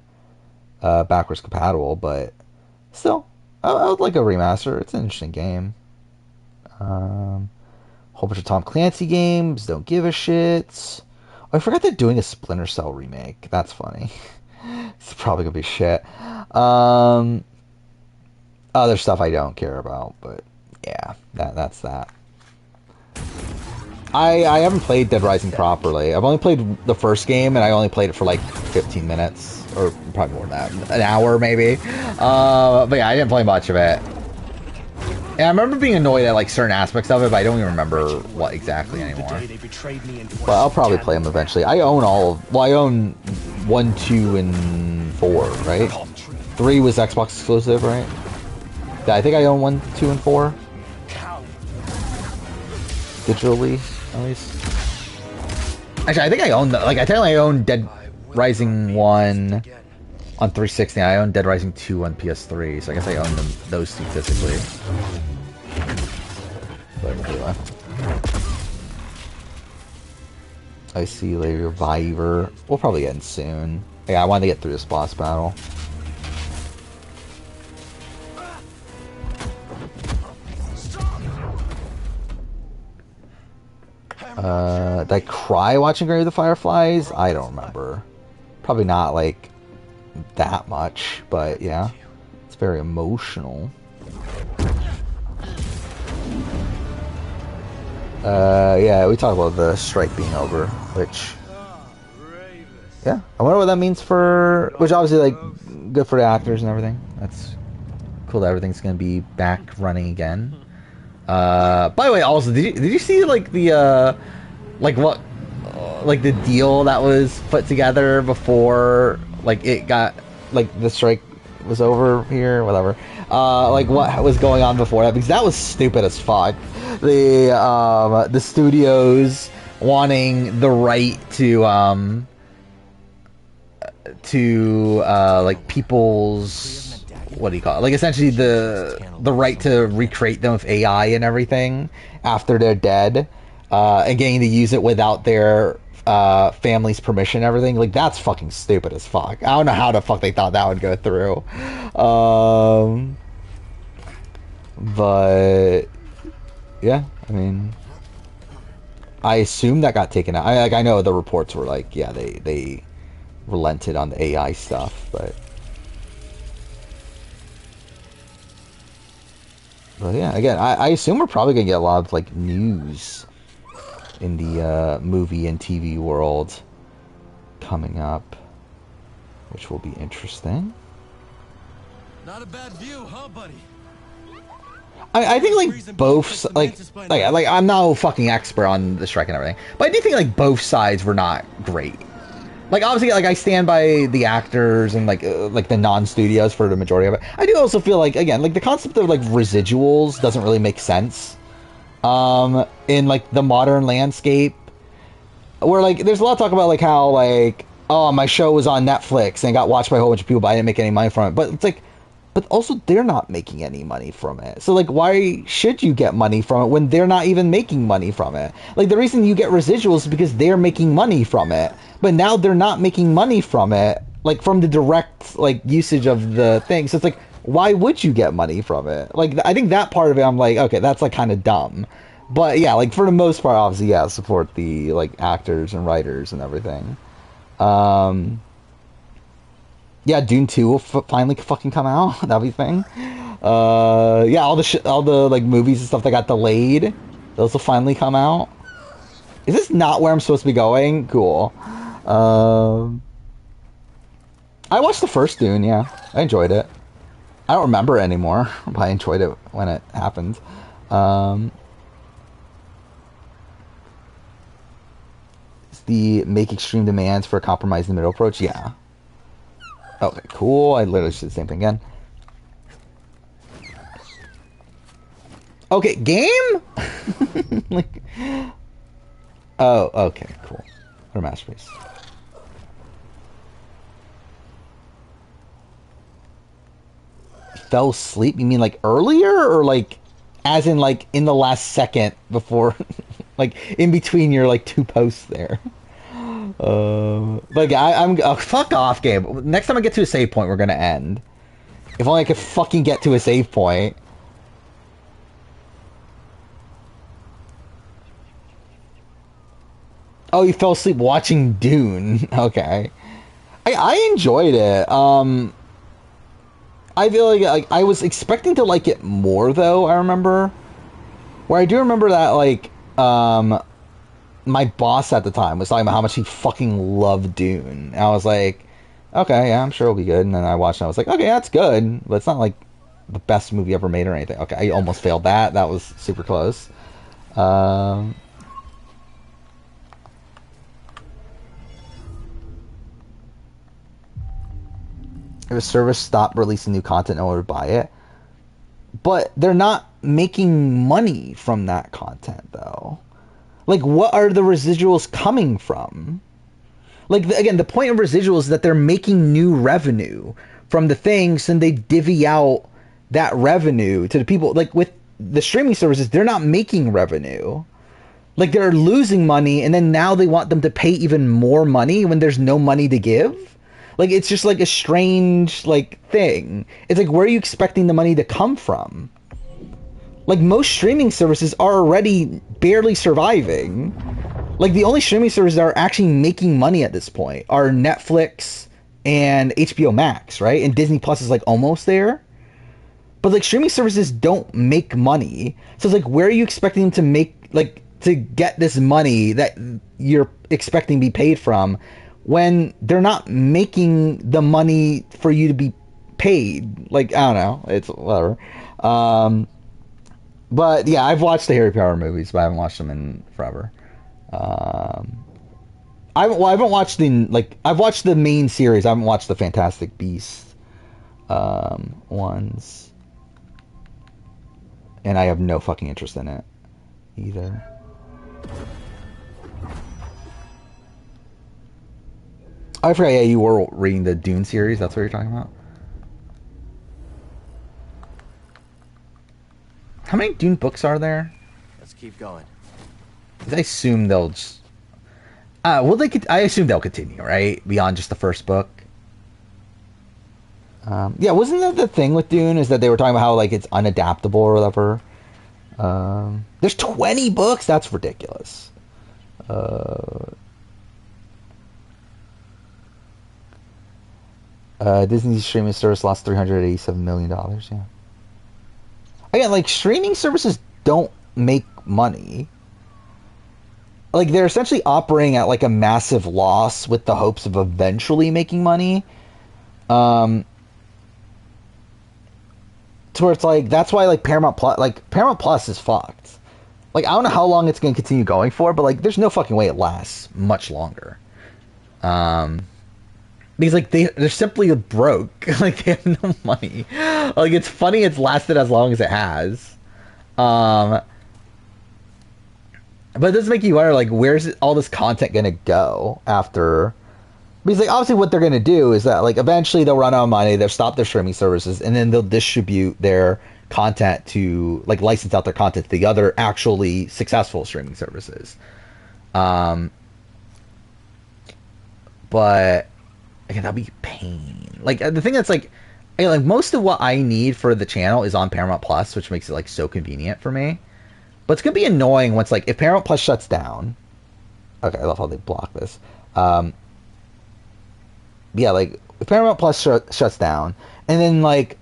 backwards compatible. But still, I would like a remaster. It's an interesting game. Whole bunch of Tom Clancy games. Don't give a shit. Oh, I forgot they're doing a Splinter Cell remake. That's funny. It's probably gonna be shit. Other stuff I don't care about, but yeah, that's that. I haven't played Dead Rising properly. I've only played the first game, and I only played it for like 15 minutes, or probably more than that, an hour maybe. But yeah, I didn't play much of it. And I remember being annoyed at like certain aspects of it, but I don't even remember what exactly anymore. But I'll probably play them eventually. I own I own 1, 2, and 4, right? 3 was Xbox exclusive, right? Yeah, I think I own 1, 2, and 4. Digitally, at least. Actually, I think I own I technically own Dead Rising 1 on 360. I own Dead Rising 2 on PS3, so I guess I own those two physically. But anyway. I see you later, Reviver. We'll probably end soon. Yeah, I wanted to get through this boss battle. Did I cry watching Grave of the Fireflies? I don't remember. Probably not like that much, but yeah, it's very emotional. Yeah, we talked about the strike being over, which, yeah, I wonder what that means for, which obviously like good for the actors and everything. That's cool that everything's gonna be back running again. By the way, also, did you see like the like what like the deal that was put together before like it got like the strike was over here, whatever. Like what was going on before that, because that was stupid as fuck. The studios wanting the right to like people's, what do you call it? Like essentially the right to recreate them with AI and everything after they're dead, and getting to use it without their family's permission and everything. Like that's fucking stupid as fuck. I don't know how the fuck they thought that would go through. But yeah, I mean, I assume that got taken out. I know the reports were like, yeah, they relented on the AI stuff, but yeah, again, I assume we're probably gonna get a lot of like news in the movie and TV world coming up, which will be interesting. Not a bad view, huh, buddy? I think like both like I'm not a fucking expert on the strike and everything, but I do think like both sides were not great. Like obviously, like I stand by the actors and like the non-studios for the majority of it. I do also feel like, again, like the concept of like residuals doesn't really make sense in like the modern landscape, where like there's a lot of talk about like how like, oh, my show was on Netflix and it got watched by a whole bunch of people, but I didn't make any money from it. But it's like, but also they're not making any money from it. So like, why should you get money from it when they're not even making money from it? Like the reason you get residuals is because they're making money from it, but now they're not making money from it, like from the direct like usage of the thing. So it's like, why would you get money from it? Like I think that part of it, I'm like, okay, that's like kind of dumb. But yeah, like for the most part, obviously, yeah, support the like actors and writers and everything. Um, yeah, Dune 2 will finally fucking come out. That'll be a thing. Yeah, all the like movies and stuff that got delayed, those will finally come out. Is this not where I'm supposed to be going? Cool. I watched the first Dune. Yeah, I enjoyed it. I don't remember it anymore, but I enjoyed it when it happened. It's the make extreme demands for a compromise in the middle approach. Yeah. Okay, cool. I literally did the same thing again. Okay, game? Like, oh, okay, cool. What a masterpiece. Fell asleep? You mean like earlier, or like as in like in the last second before, like in between your like two posts there? Like I'm fuck off, Gabe. Next time I get to a save point, we're gonna end. If only I could fucking get to a save point. Oh, you fell asleep watching Dune. Okay. I enjoyed it. I feel like I was expecting to like it more though, I remember. Where I do remember that like my boss at the time was talking about how much he fucking loved Dune. And I was like, okay, yeah, I'm sure it'll be good. And then I watched it and I was like, okay, that's good, but it's not like the best movie ever made or anything. Okay, I almost failed that. That was super close. If a service stopped releasing new content in order to buy it, but they're not making money from that content though. Like, what are the residuals coming from? Like, again, the point of residuals is that they're making new revenue from the things, and they divvy out that revenue to the people. Like with the streaming services, they're not making revenue. Like, they're losing money, and then now they want them to pay even more money when there's no money to give. Like, it's just like a strange like thing. It's like, where are you expecting the money to come from? Like, most streaming services are already barely surviving. Like, the only streaming services that are actually making money at this point are Netflix and HBO Max, right? And Disney Plus is like almost there. But like, streaming services don't make money. So it's like, where are you expecting them to make, like, to get this money that you're expecting to be paid from, when they're not making the money for you to be paid? Like, I don't know. It's whatever. But yeah, I've watched the Harry Potter movies, but I haven't watched them in forever. I haven't watched I've watched the main series. I haven't watched the Fantastic Beasts ones, and I have no fucking interest in it either. I forgot. Yeah, you were reading the Dune series. That's what you're talking about. How many Dune books are there? Let's keep going. I assume they'll just... well, I assume they'll continue, right? Beyond just the first book. Yeah, wasn't that the thing with Dune? Is that they were talking about how, like, it's unadaptable or whatever? There's 20 books? That's ridiculous. Disney's streaming service lost $387 million, yeah. Again, like, streaming services don't make money. Like, they're essentially operating at, like, a massive loss with the hopes of eventually making money. To where it's like, that's why, like, Paramount Plus is fucked. Like, I don't know how long it's going to continue going for, but, like, there's no fucking way it lasts much longer. Because, like, they're simply broke. Like, they have no money. Like, it's funny it's lasted as long as it has. But it does make you wonder, like, where's all this content going to go after? Because, like, obviously what they're going to do is that, like, eventually they'll run out of money, they'll stop their streaming services, and then they'll distribute their content to, like, license out their content to the other actually successful streaming services. But... again, that'd be pain. Like, the thing that's like most of what I need for the channel is on Paramount Plus, which makes it like so convenient for me. But it's gonna be annoying once like if Paramount Plus shuts down. Okay, I love how they block this. Yeah, like if Paramount Plus shuts down, and then like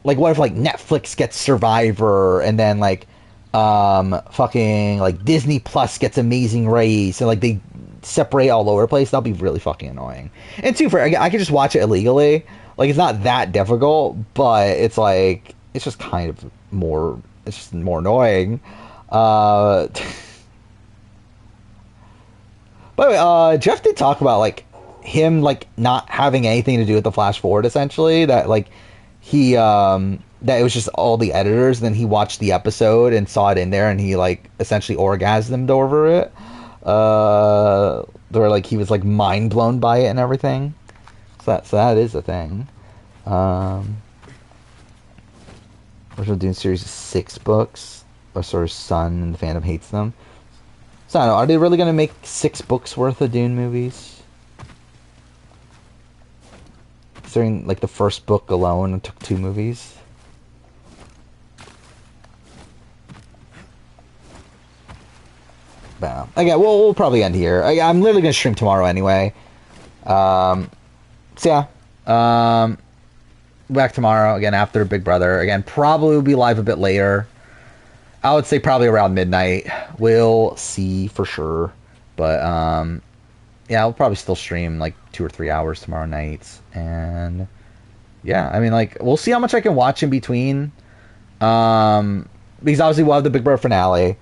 what if like Netflix gets Survivor, and then like fucking like Disney Plus gets Amazing Race, and like they separate all over the place. That'll be really fucking annoying. And two, I could just watch it illegally. Like it's not that difficult, but it's like it's just kind of more. It's just more annoying. By the way, Jeff did talk about like him like not having anything to do with the Flash Forward. Essentially, that like he that it was just all the editors. And then he watched the episode and saw it in there, and he like essentially orgasmed over it. Where like he was like mind blown by it and everything. So that is a thing. Original Dune series is 6 books. Or sort of Son and the fandom hates them. So I don't know, are they really going to make 6 books worth of Dune movies? Considering like the first book alone took 2 movies. But again, we'll probably end here. I'm literally going to stream tomorrow anyway. So yeah. Back tomorrow again after Big Brother. Again, probably will be live a bit later. I would say probably around midnight. We'll see for sure. But yeah, I'll probably still stream like 2 or 3 hours tomorrow night. And yeah, I mean like we'll see how much I can watch in between. Because obviously we'll have the Big Brother finale.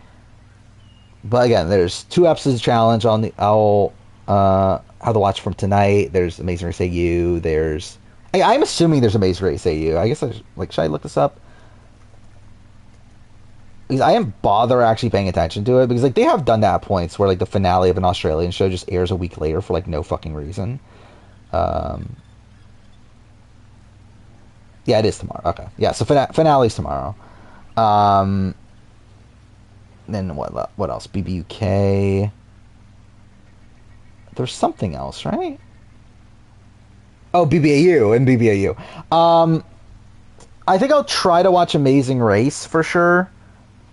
But again, there's 2 episodes of challenge I'll have to watch from tonight. There's Amazing Race AU. There's I'm assuming there's Amazing Race AU. I guess should I look this up? Because I didn't bother actually paying attention to it, because like they have done that at points where like the finale of an Australian show just airs a week later for like no fucking reason. Yeah, it is tomorrow. Okay, yeah, so finale's tomorrow. Then what else? BBUK. There's something else, right? Oh, BBAU and BBAU. I think I'll try to watch Amazing Race for sure.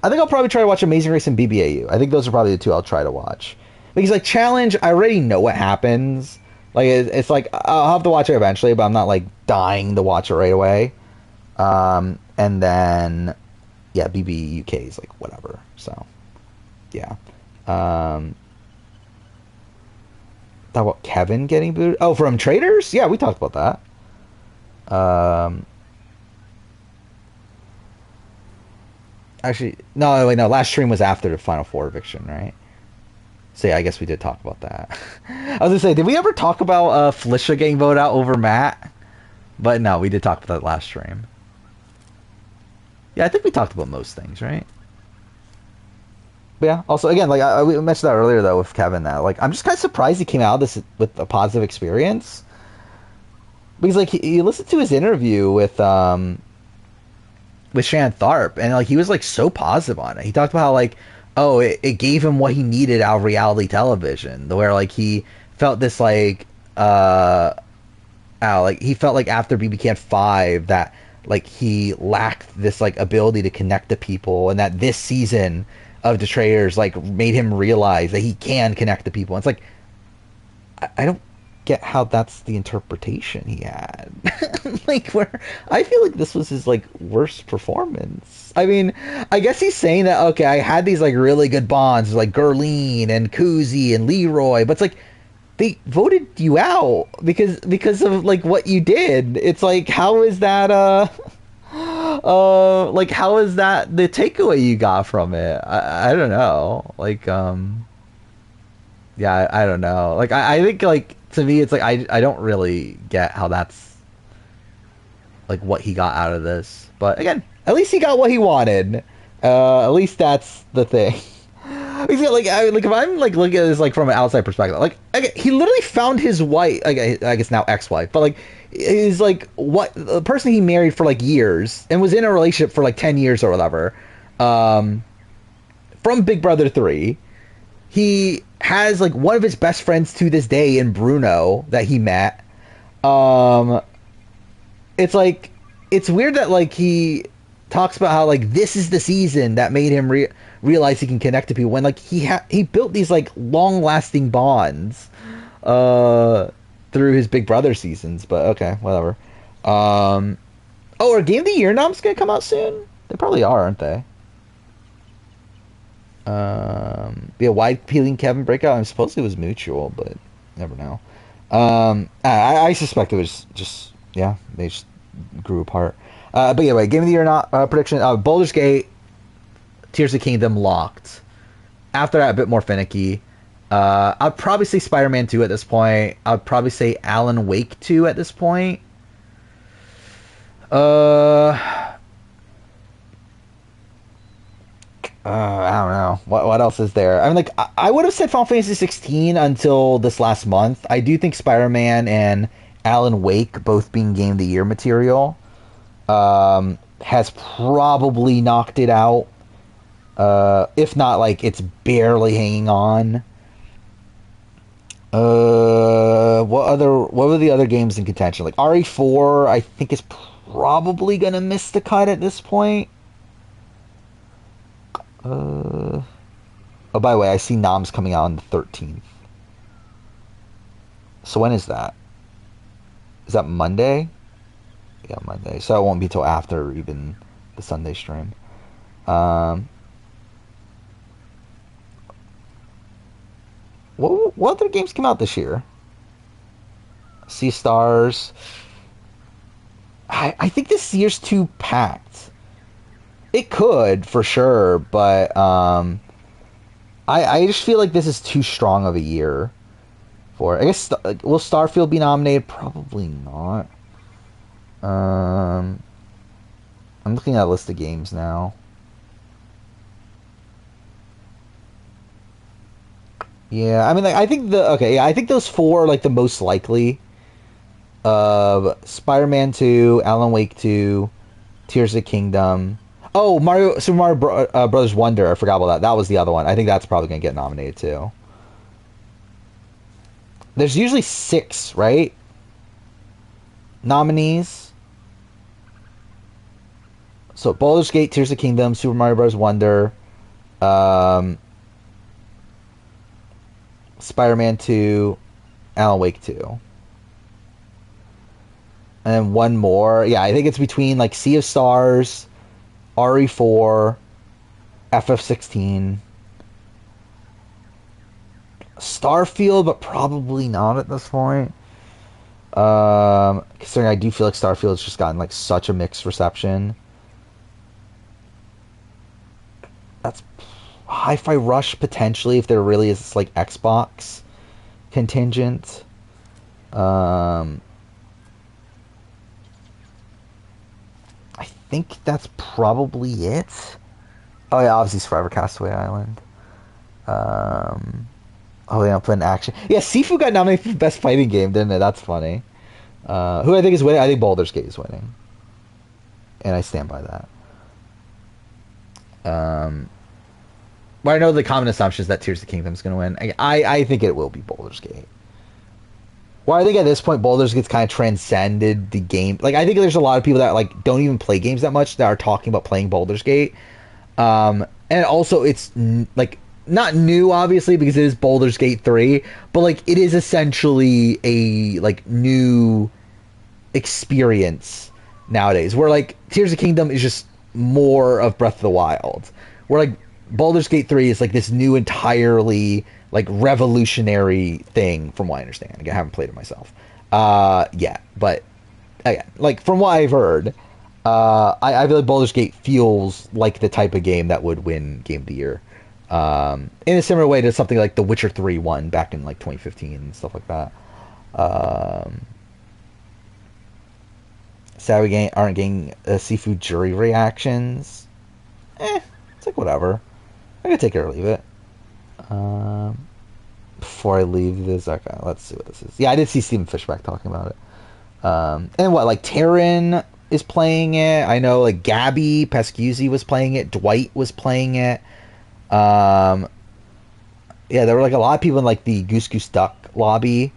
I think I'll probably try to watch Amazing Race and BBAU. I think those are probably the 2 I'll try to watch. Because like Challenge, I already know what happens. Like it's like I'll have to watch it eventually, but I'm not like dying to watch it right away. And then yeah, BBUK is like whatever. So yeah. Thought about Kevin getting booted. Oh, from Traders? Yeah, we talked about that. Actually, no, wait, no. Last stream was after the Final Four eviction, right? So yeah, I guess we did talk about that. I was gonna say, did we ever talk about Felicia getting voted out over Matt? But no, we did talk about that last stream. Yeah, I think we talked about most things, right? But yeah, also again, like we mentioned that earlier though with Kevin, that like I'm just kind of surprised he came out of this with a positive experience, because like he listened to his interview with Shannon Tharp, and like he was like so positive on it. He talked about how like it gave him what he needed out of reality television, where like he felt this like he felt like after BB Can 5 that like he lacked this like ability to connect to people, and that this season of The Traitors like made him realize that he can connect to people. And it's like I don't get how that's the interpretation he had. Like where I feel like this was his like worst performance. I mean, I guess he's saying that okay, I had these like really good bonds like Gurleen and Kuzi and Leroy, but it's like they voted you out because of like what you did. It's like how is that like how is that the takeaway you got from it? I don't know. Like yeah, I don't know. Like I think like to me it's like I don't really get how that's like what he got out of this. But again, at least he got what he wanted. At least that's the thing. He's got, like if I'm like looking at this like from an outside perspective, like he literally found his wife, I guess now ex-wife, but like is like what the person he married for like years and was in a relationship for like 10 years or whatever, from Big Brother 3. He has like one of his best friends to this day in Bruno that he met. It's like it's weird that like he talks about how like this is the season that made him realize he can connect to people when like he built these like long lasting bonds through his Big Brother seasons. But okay, whatever. Oh, are Game of the Year noms gonna come out soon? They probably are, aren't they? Yeah, wide peeling Kevin breakout. I'm supposed it was mutual, but never know. I suspect it was just yeah, they just grew apart. But yeah, wait, Game of the Year not prediction. Baldur's Gate, Tears of the Kingdom locked. After that, a bit more finicky. I'd probably say Spider-Man 2 at this point. I'd probably say Alan Wake 2 at this point. I don't know. What else is there? I mean, like, I would have said Final Fantasy 16 until this last month. I do think Spider-Man and Alan Wake, both being Game of the Year material, has probably knocked it out. If not, like, it's barely hanging on. What were the other games in contention? Like, RE4, I think, is probably going to miss the cut at this point. Oh, by the way, I see Noms coming out on the 13th. So when is that? Is that Monday? Yeah, Monday. So it won't be till after even the Sunday stream. What other games came out this year? Sea of Stars. I think this year's too packed. It could, for sure, but I just feel like this is too strong of a year for it. I guess, will Starfield be nominated? Probably not. I'm looking at a list of games now. Yeah, I mean, like, I think I think those four are like the most likely. Spider-Man 2, Alan Wake 2, Tears of the Kingdom. Oh, Super Mario Brothers Wonder. I forgot about that. That was the other one. I think that's probably going to get nominated too. There's usually 6, right? Nominees. So Baldur's Gate, Tears of the Kingdom, Super Mario Bros. Wonder, Spider-Man 2, Alan Wake 2. And then one more. Yeah, I think it's between like Sea of Stars, RE4, FF16, Starfield, but probably not at this point. Considering I do feel like Starfield's just gotten like such a mixed reception. That's Hi-Fi Rush potentially if there really is this like Xbox contingent. I think that's probably it. Oh yeah, obviously Forever Castaway Island. Oh yeah, I'm putting action. Yeah, Sifu got nominated for best fighting game, didn't it? That's funny. Who I think is winning? I think Baldur's Gate is winning, and I stand by that. But I know the common assumption is that Tears of the Kingdom is going to win. I think it will be Baldur's Gate. Well, I think at this point, Baldur's Gate's kind of transcended the game. Like, I think there's a lot of people that like don't even play games that much that are talking about playing Baldur's Gate. And also, it's like not new, obviously, because it is Baldur's Gate 3, but like it is essentially a like new experience nowadays. Where like Tears of the Kingdom is just more of Breath of the Wild. Where like Baldur's Gate 3 is like this new entirely like revolutionary thing from what I understand. Like, I haven't played it myself. Yeah, but again, like from what I've heard, I feel like Baldur's Gate feels like the type of game that would win Game of the Year. In a similar way to something like The Witcher 3 won back in like 2015 and stuff like that. Sad we aren't getting seafood jury reactions. It's like whatever. I can take it or leave it. Before I leave this, okay, let's see what this is. Yeah, I did see Steven Fishback talking about it. And what, like Taryn is playing it. I know like Gabby Pescuzzi was playing it. Dwight was playing it. Yeah, there were like a lot of people in like the Goose Goose Duck lobby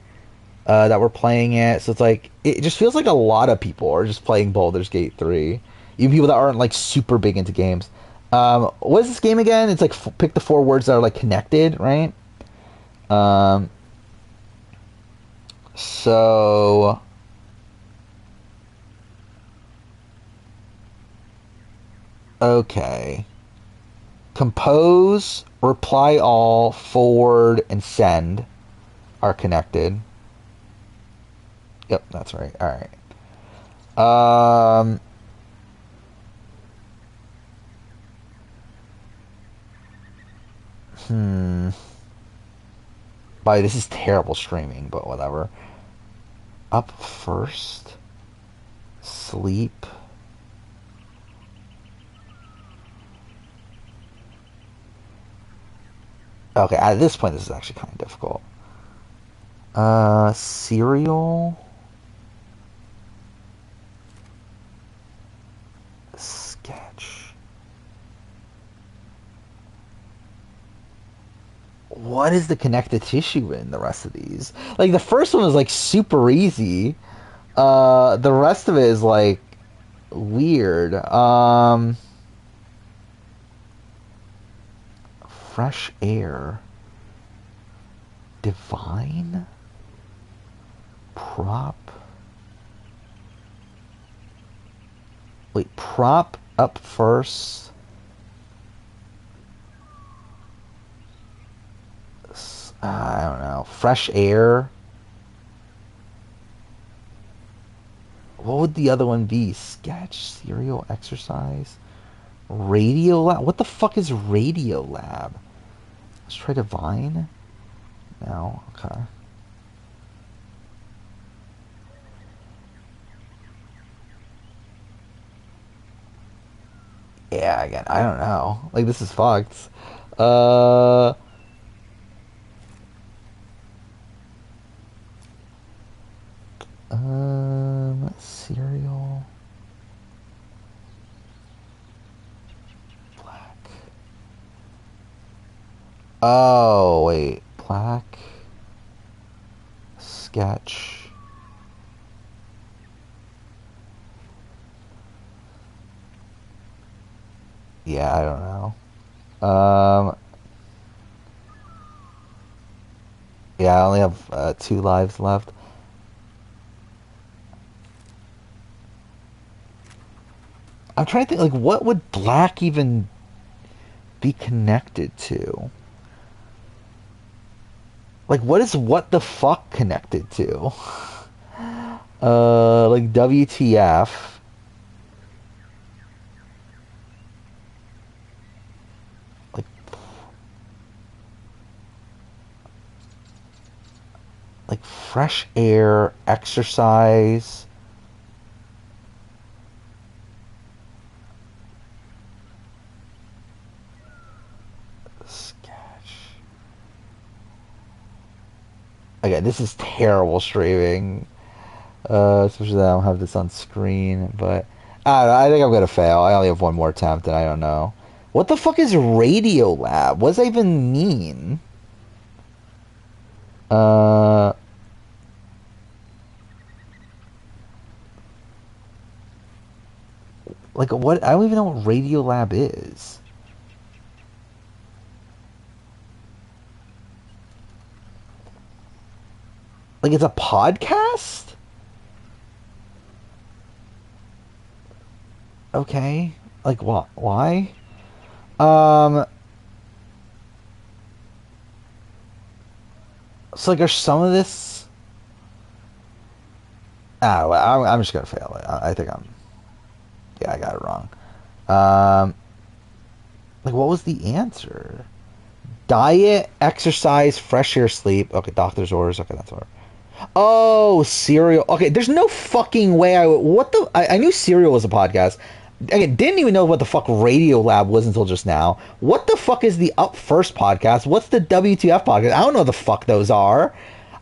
that were playing it. So it's like it just feels like a lot of people are just playing Baldur's Gate 3. Even people that aren't like super big into games. What is this game again? It's like pick the 4 words that are like connected, right? So okay. Compose, reply all, forward, and send are connected. Yep, that's right. All right. By this is terrible streaming, but whatever. Up first. Sleep. Okay, at this point, this is actually kind of difficult. Cereal. Sketch. What is the connective tissue in the rest of these? Like, the first one was, like, super easy. The rest of it is, like, weird. Fresh air. Divine? Prop? Wait, prop up first. I don't know. Fresh air. What would the other one be? Sketch, serial, exercise, radio lab. What the fuck is radio lab? Let's try divine. No, okay. Yeah, again, I don't know. Like, this is fucked. Cereal. Black. Oh, wait. Black. Sketch. Yeah, I don't know. Yeah, I only have 2 lives left. I'm trying to think, like, what would black even be connected to? Like, what is what the fuck connected to? Like, WTF. Like fresh air, exercise. Sketch. Again, this is terrible streaming. Especially that I don't have this on screen, but I don't know, I think I'm gonna fail. I only have one more attempt and I don't know. What the fuck is Radio Lab? What does that even mean? Like what? I don't even know what Radio Lab is. Like it's a podcast? Okay. Like what? Why? So like, are some of this? Well, I'm just gonna fail it. I think I'm. Yeah, I got it wrong. Like, what was the answer? Diet, exercise, fresh air, sleep. Okay, doctor's orders. Okay, that's what. Oh, cereal. Okay, there's no fucking way I would. What the? I knew cereal was a podcast. Again, didn't even know what the fuck Radio Lab was until just now. What the fuck is the Up First podcast? What's the WTF podcast? I don't know what the fuck those are.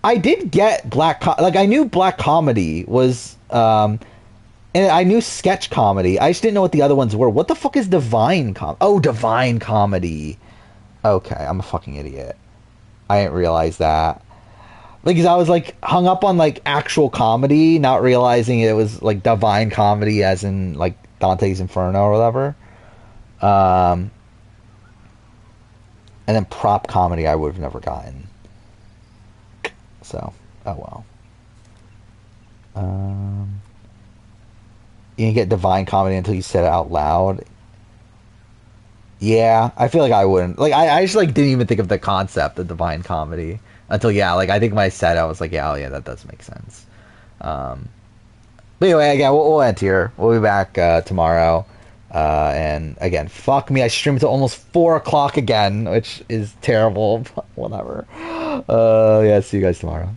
I did get like I knew black comedy was and I knew sketch comedy. I just didn't know what the other ones were. What the fuck is divine divine comedy. Okay, I'm a fucking idiot. I didn't realize that. Because I was like hung up on like actual comedy, not realizing it was like divine comedy as in like Dante's Inferno or whatever. And then prop comedy I would have never gotten. So, oh well. You didn't get divine comedy until you said it out loud. Yeah, I feel like I wouldn't. Like, I just, like, didn't even think of the concept of divine comedy until, yeah, like, I think when I said it, I was like, yeah, oh, yeah, that does make sense. But anyway, again, we'll end here. We'll be back tomorrow. And again, fuck me, I streamed until almost 4 o'clock again, which is terrible, but whatever. Yeah, see you guys tomorrow.